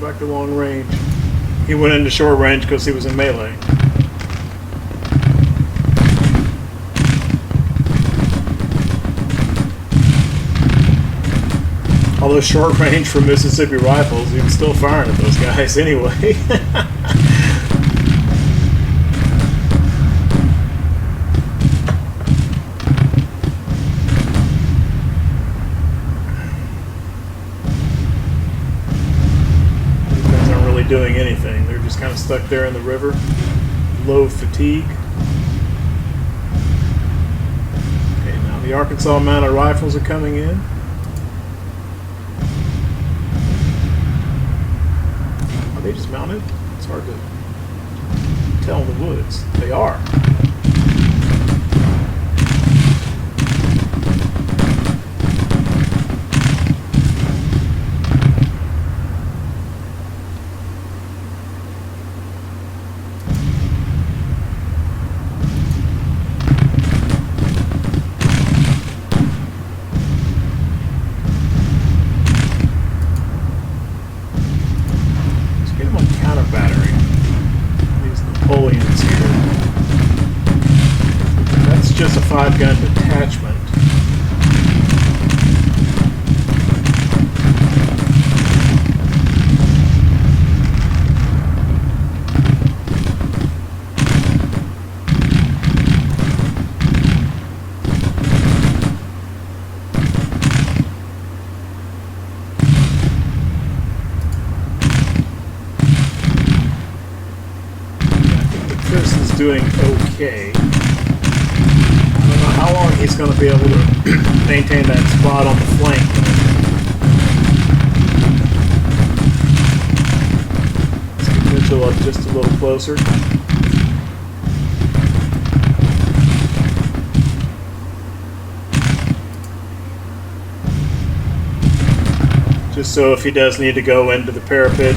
Back to long range. He went into short range because he was in melee. Although short range for Mississippi rifles, he was still firing at those guys anyway. Doing anything. They're just kind of stuck there in the river. Low fatigue. Okay, now the Arkansas mounted rifles are coming in. Are they just mounted? It's hard to tell in the woods. They are. Just a 5-gun detachment. I think the Chris is doing okay. How long he's going to be able to maintain that spot on the flank. Let's get Mitchell up just a little closer. Just so if he does need to go into the parapet,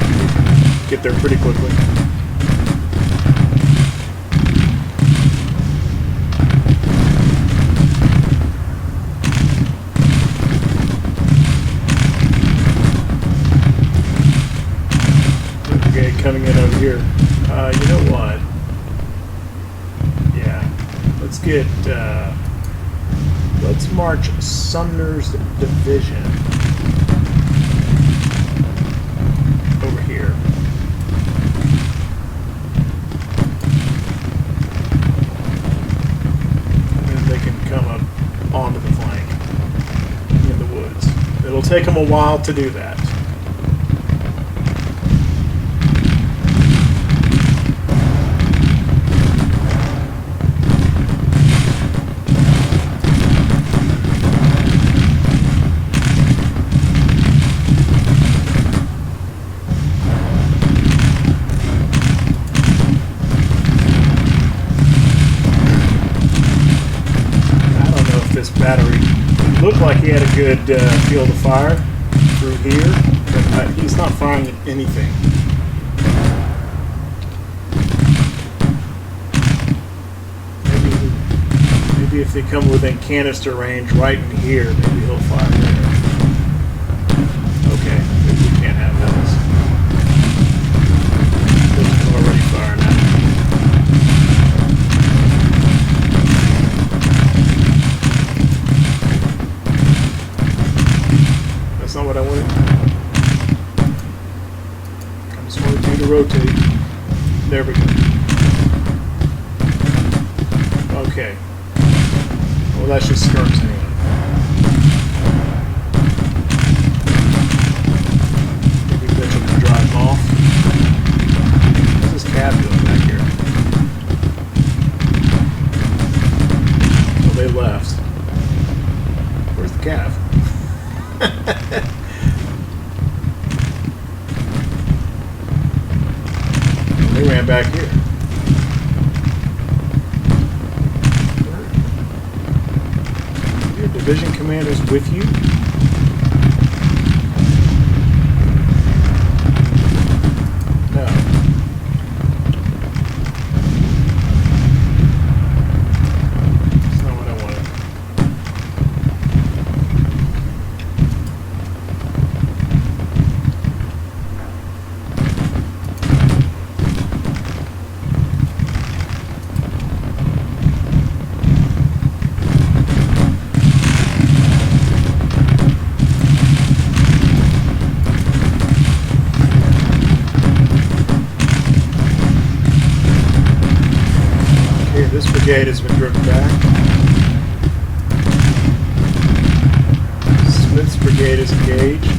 get there pretty quickly. Coming in over here. You know what? Yeah. Let's march Sumner's division over here. And then they can come up onto the flank in the woods. It'll take them a while to do that. Battery. It looked like he had a good field of fire through here, but he's not firing anything. Maybe if they come within canister range right in here, maybe he'll fire there. Okay, we can't have those. Those are already firing at me. That's not what I wanted. I just wanted you to rotate. There we go. Okay. Well, that's just skirms anyway. Maybe Mitchell can drive them off. What's this cab doing back here? Oh, they left. Where's the cab? They ran back here. Your division commander's with you? No. That's not what I wanted. This brigade has been driven back. Smith's brigade is engaged.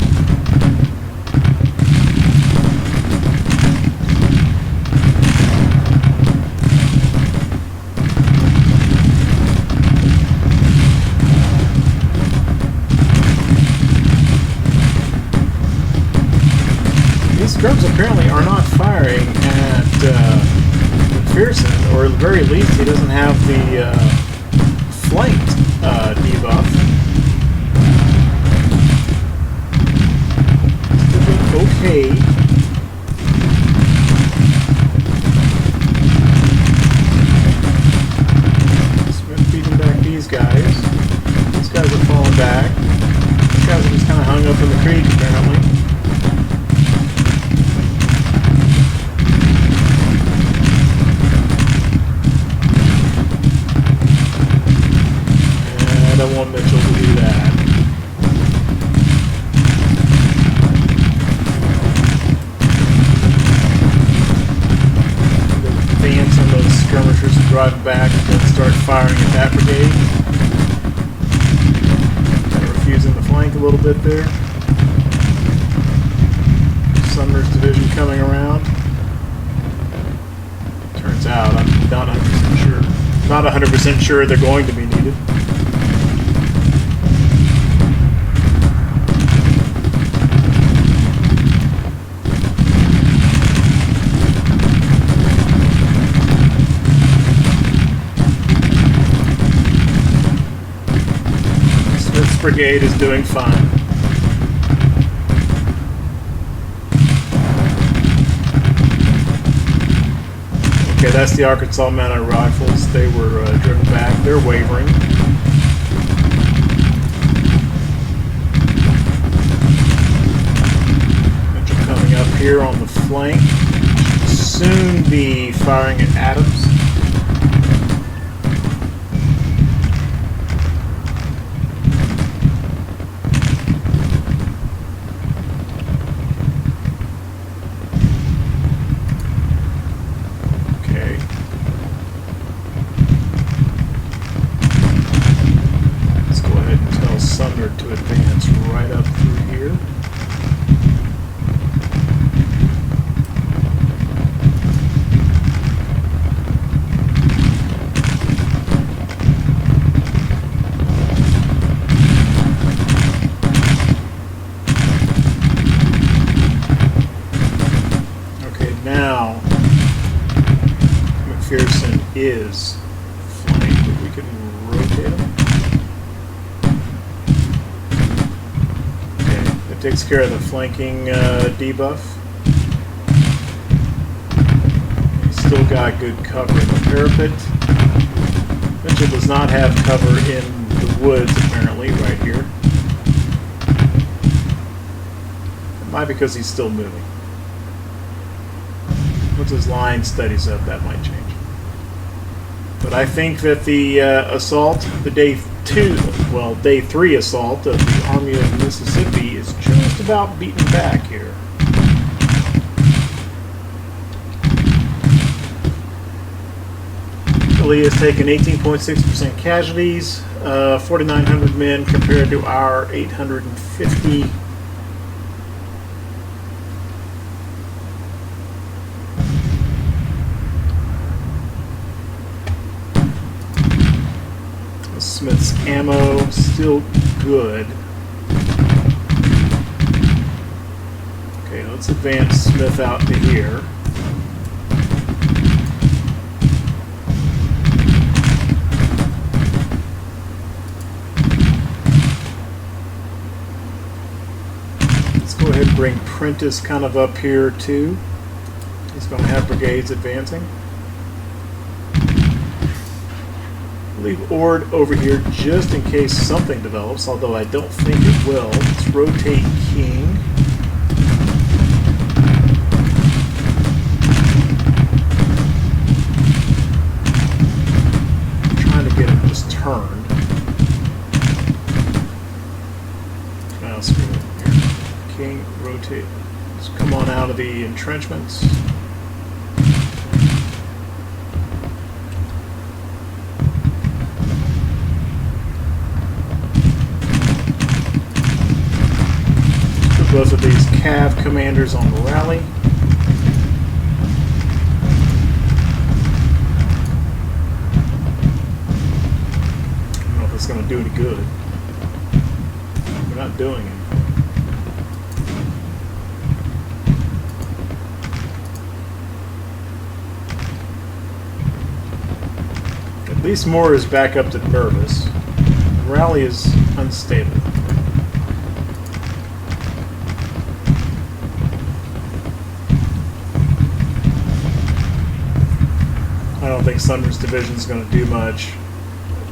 These skirms apparently are not firing at McPherson, or at the very least he doesn't have the flanked debuff. Still okay. Smith beating back these guys. These guys are falling back. These guys are just kind of hung up in the creek apparently. I don't want Mitchell to do that. Advance on those skirmishers and drive back and then start firing at that brigade. Kind of refusing the flank a little bit there. Sumner's division coming around. Turns out I'm not 100% sure. Not 100% sure they're going to be needed. Smith's brigade is doing fine. Okay, that's the Arkansas Mounted Rifles. They were driven back. They're wavering. Mitchell coming up here on the flank. Should soon be firing at Adams. To advance right up through here. Okay, now McPherson is flanked, but we can rotate him. Takes care of the flanking debuff. He's still got good cover in the parapet. Mitchell does not have cover in the woods, apparently, right here. It might be because he's still moving. Once his line steadies up, that might change. But I think that the assault, the day 3 assault of the Army of Mississippi is just about beaten back here. Gallipoli has taken 18.6% casualties, 4,900 men compared to our 850. Smith's ammo still good. Okay, let's advance Smith out to here. Let's go ahead and bring Prentice kind of up here too. He's going to have brigades advancing. Leave Ord over here just in case something develops, although I don't think it will. Let's rotate King. I'm trying to get him just turned. Now screw it here. King, rotate. Let's come on out of the entrenchments. Both of these cav commanders on the rally. I don't know if it's going to do any good. We're not doing it. At least Moore is back up to nervous. The rally is unstable. I don't think Sumner's division is going to do much.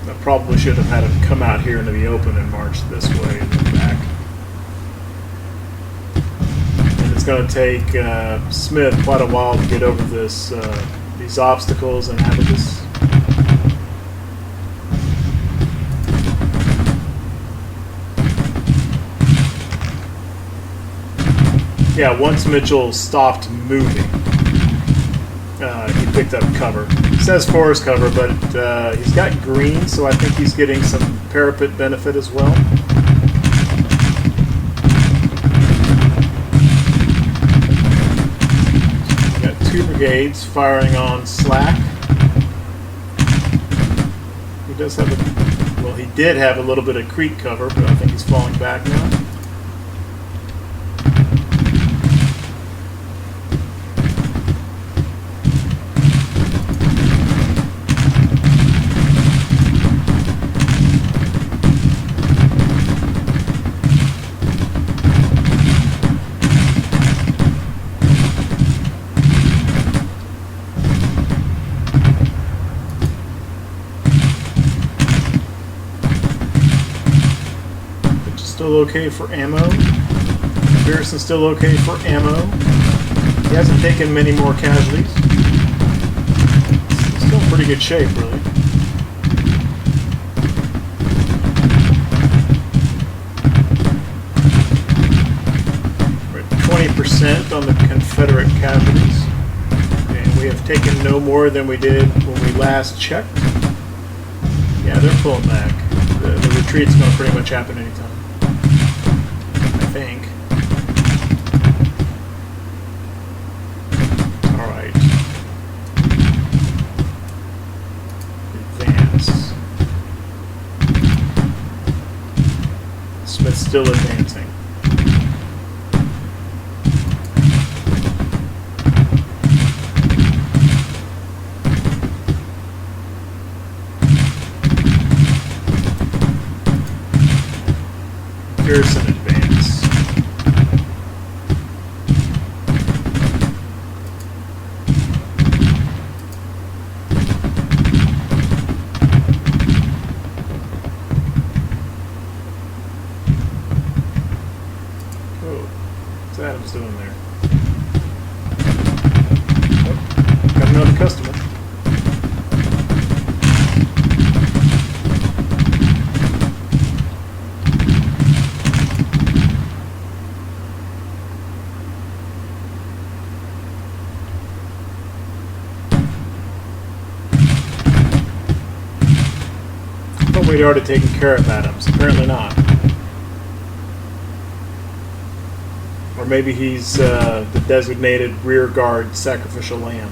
I probably should have had him come out here into the open and march this way and then back. And it's going to take Smith quite a while to get over this these obstacles and habitus. Yeah, once Mitchell stopped moving, he picked up cover. It says forest cover, but he's got green, so I think he's getting some parapet benefit as well. Got 2 brigades firing on Slack. He does have a, well, he did have a little bit of creek cover, but I think he's falling back now. Still okay for ammo. Pearson's still okay for ammo. He hasn't taken many more casualties. It's still in pretty good shape, really. We're at 20% on the Confederate casualties. And we have taken no more than we did when we last checked. Yeah, they're pulling back. The retreat's going to pretty much happen anytime. I think. Alright. Advance. Smith's still advancing. Pearson advance. Oh, what's Adams doing there? Oh, got another customer. told me he'd already taken care of Adams. Apparently not. Or maybe he's the designated rear guard sacrificial lamb.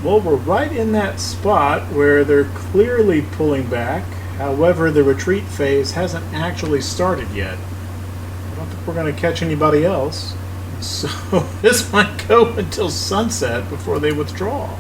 Well, we're right in that spot where they're clearly pulling back. However, the retreat phase hasn't actually started yet. I don't think we're going to catch anybody else. So this might go until sunset before they withdraw.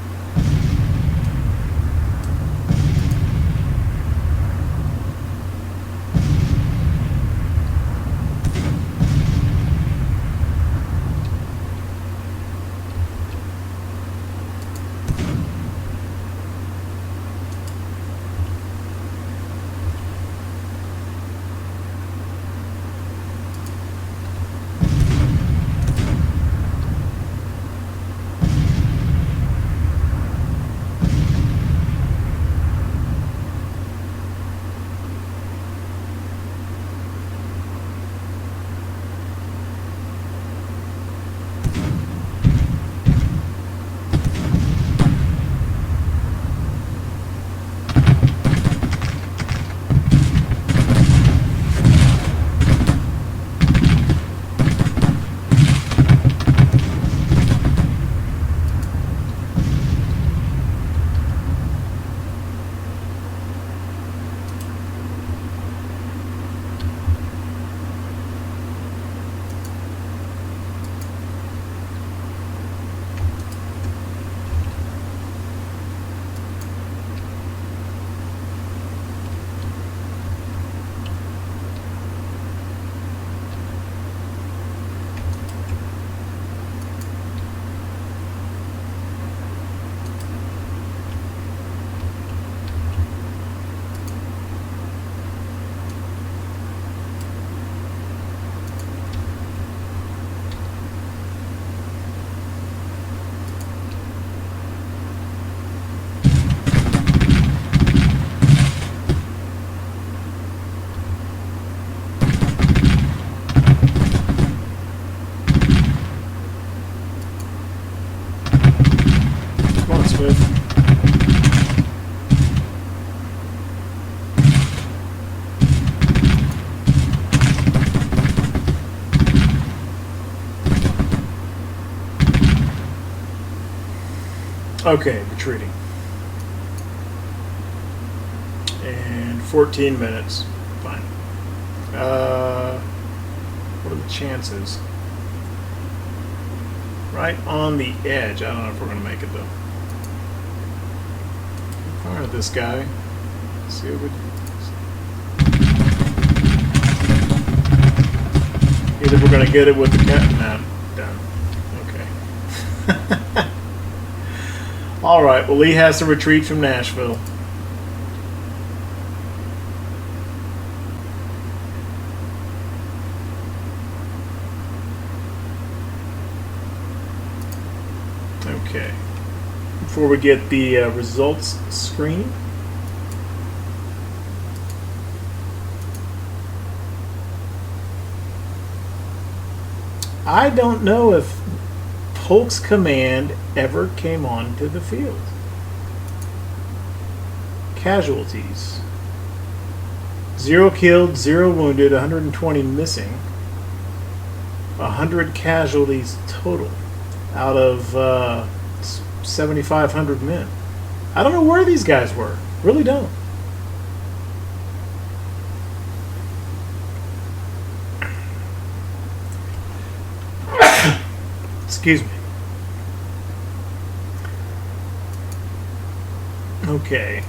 Okay, retreating. And 14 minutes. Fine. What are the chances? Right on the edge. I don't know if we're going to make it, though. Fire this guy. Let's see what we do. Either we're going to get it with the cat. Nah, done. Okay. Alright, well, Lee has to retreat from Nashville. Okay. Before we get the results screen. I don't know if Polk's command ever came onto the field. Casualties. 0 killed, 0 wounded, 120 missing. 100 casualties total out of 7,500 men. I don't know where these guys were. Really don't. Excuse me. Okay.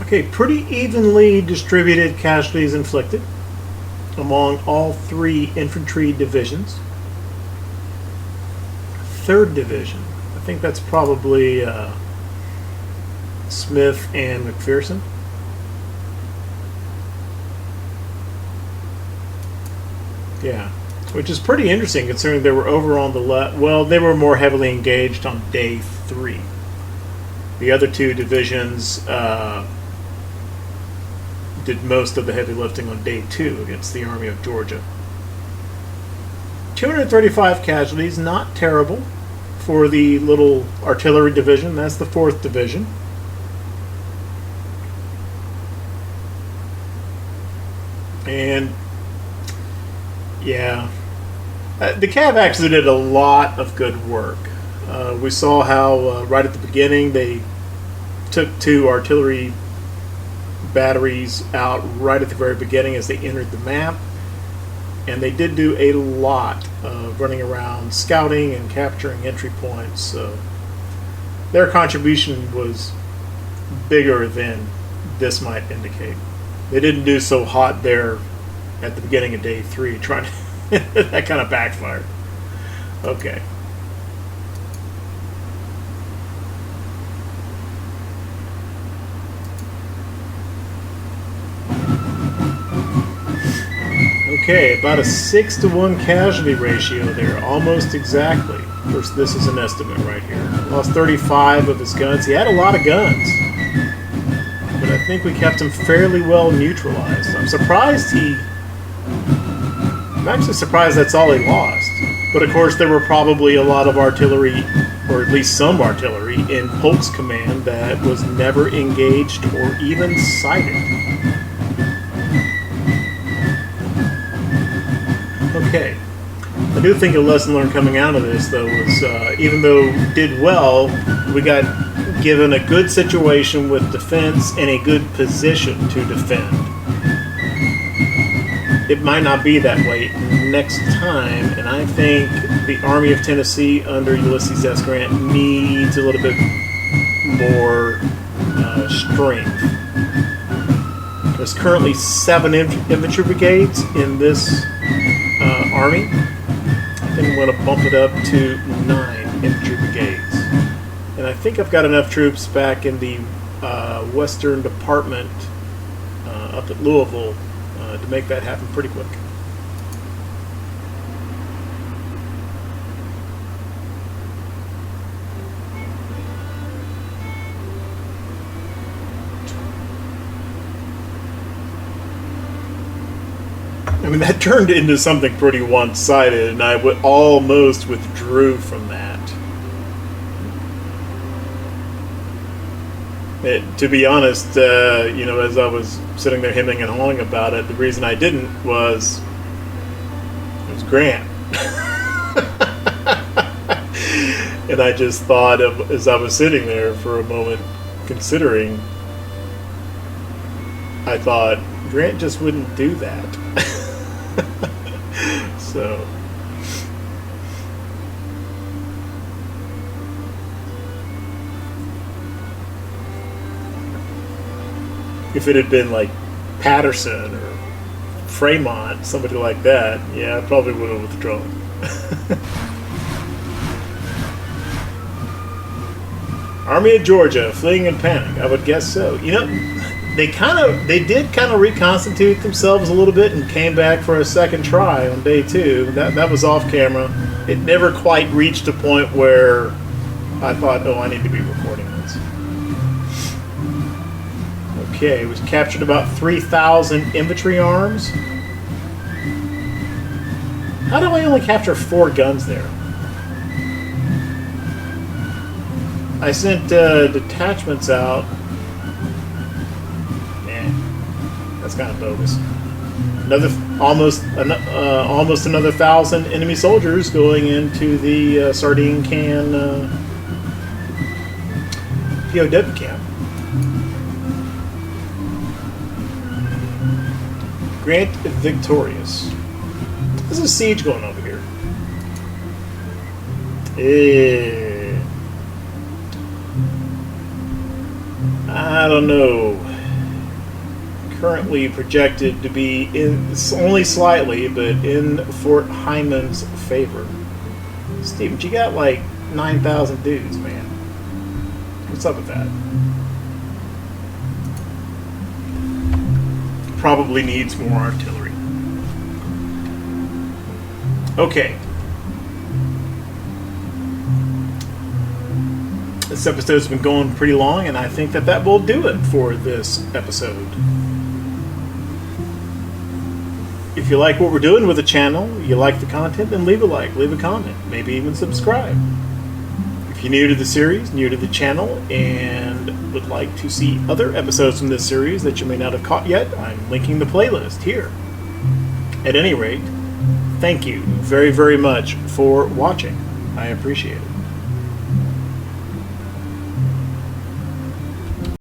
Okay, pretty evenly distributed casualties inflicted among all 3 infantry divisions. 3rd Division, I think that's probably Smith and McPherson. Yeah, which is pretty interesting considering they were over on the left. Well, they were more heavily engaged on day 3. The other 2 divisions did most of the heavy lifting on day 2 against the Army of Georgia. 235 casualties, not terrible for the little artillery division. That's the 4th Division. And yeah, the Cav actually did a lot of good work. We saw how right at the beginning they took 2 artillery batteries out right at the very beginning as they entered the map. And they did do a lot of running around scouting and capturing entry points. So their contribution was bigger than this might indicate. They didn't do so hot there at the beginning of day 3, trying to that kind of backfired. Okay. Okay, about a 6-to-1 casualty ratio there, almost exactly. Of course, this is an estimate right here. Lost 35 of his guns. He had a lot of guns, but I think we kept him fairly well neutralized. I'm actually surprised that's all he lost. But of course, there were probably a lot of artillery, or at least some artillery, in Polk's command that was never engaged or even sighted. Okay. I do think a lesson learned coming out of this, though, was even though did well, we got given a good situation with defense and a good position to defend. It might not be that way next time, and I think the Army of Tennessee under Ulysses S. Grant needs a little bit more strength. There's currently 7 infantry brigades in this army. I think I'm going to bump it up to 9 infantry brigades. And I think I've got enough troops back in the Western Department up at Louisville to make that happen pretty quick. I mean, that turned into something pretty one-sided, and I almost withdrew from that. To be honest, as I was sitting there hemming and hawing about it, the reason I didn't was it was Grant. And I just thought, as I was sitting there for a moment considering, I thought, Grant just wouldn't do that. So if it had been like Patterson or Fremont, somebody like that, yeah, I probably would have withdrawn. Army of Georgia fleeing in panic. I would guess so. They did kind of reconstitute themselves a little bit and came back for a second try on day 2. That was off camera. It never quite reached a point where I thought, I need to be recording this. Okay, we captured about 3,000 infantry arms. How do I only capture 4 guns there? I sent detachments out. That's kind of bogus. Almost another 1,000 enemy soldiers going into the sardine can POW camp. Grant victorious. There's a siege going over here. I don't know. currently projected to be only slightly, but in Fort Hyman's favor. Steve, but you got like 9,000 dudes, man. What's up with that? Probably needs more artillery. Okay. This episode's been going pretty long, and I think that will do it for this episode. If you like what we're doing with the channel, you like the content, then leave a like, leave a comment, maybe even subscribe. If you're new to the series, new to the channel, and would like to see other episodes from this series that you may not have caught yet, I'm linking the playlist here. At any rate, thank you very, very much for watching. I appreciate it.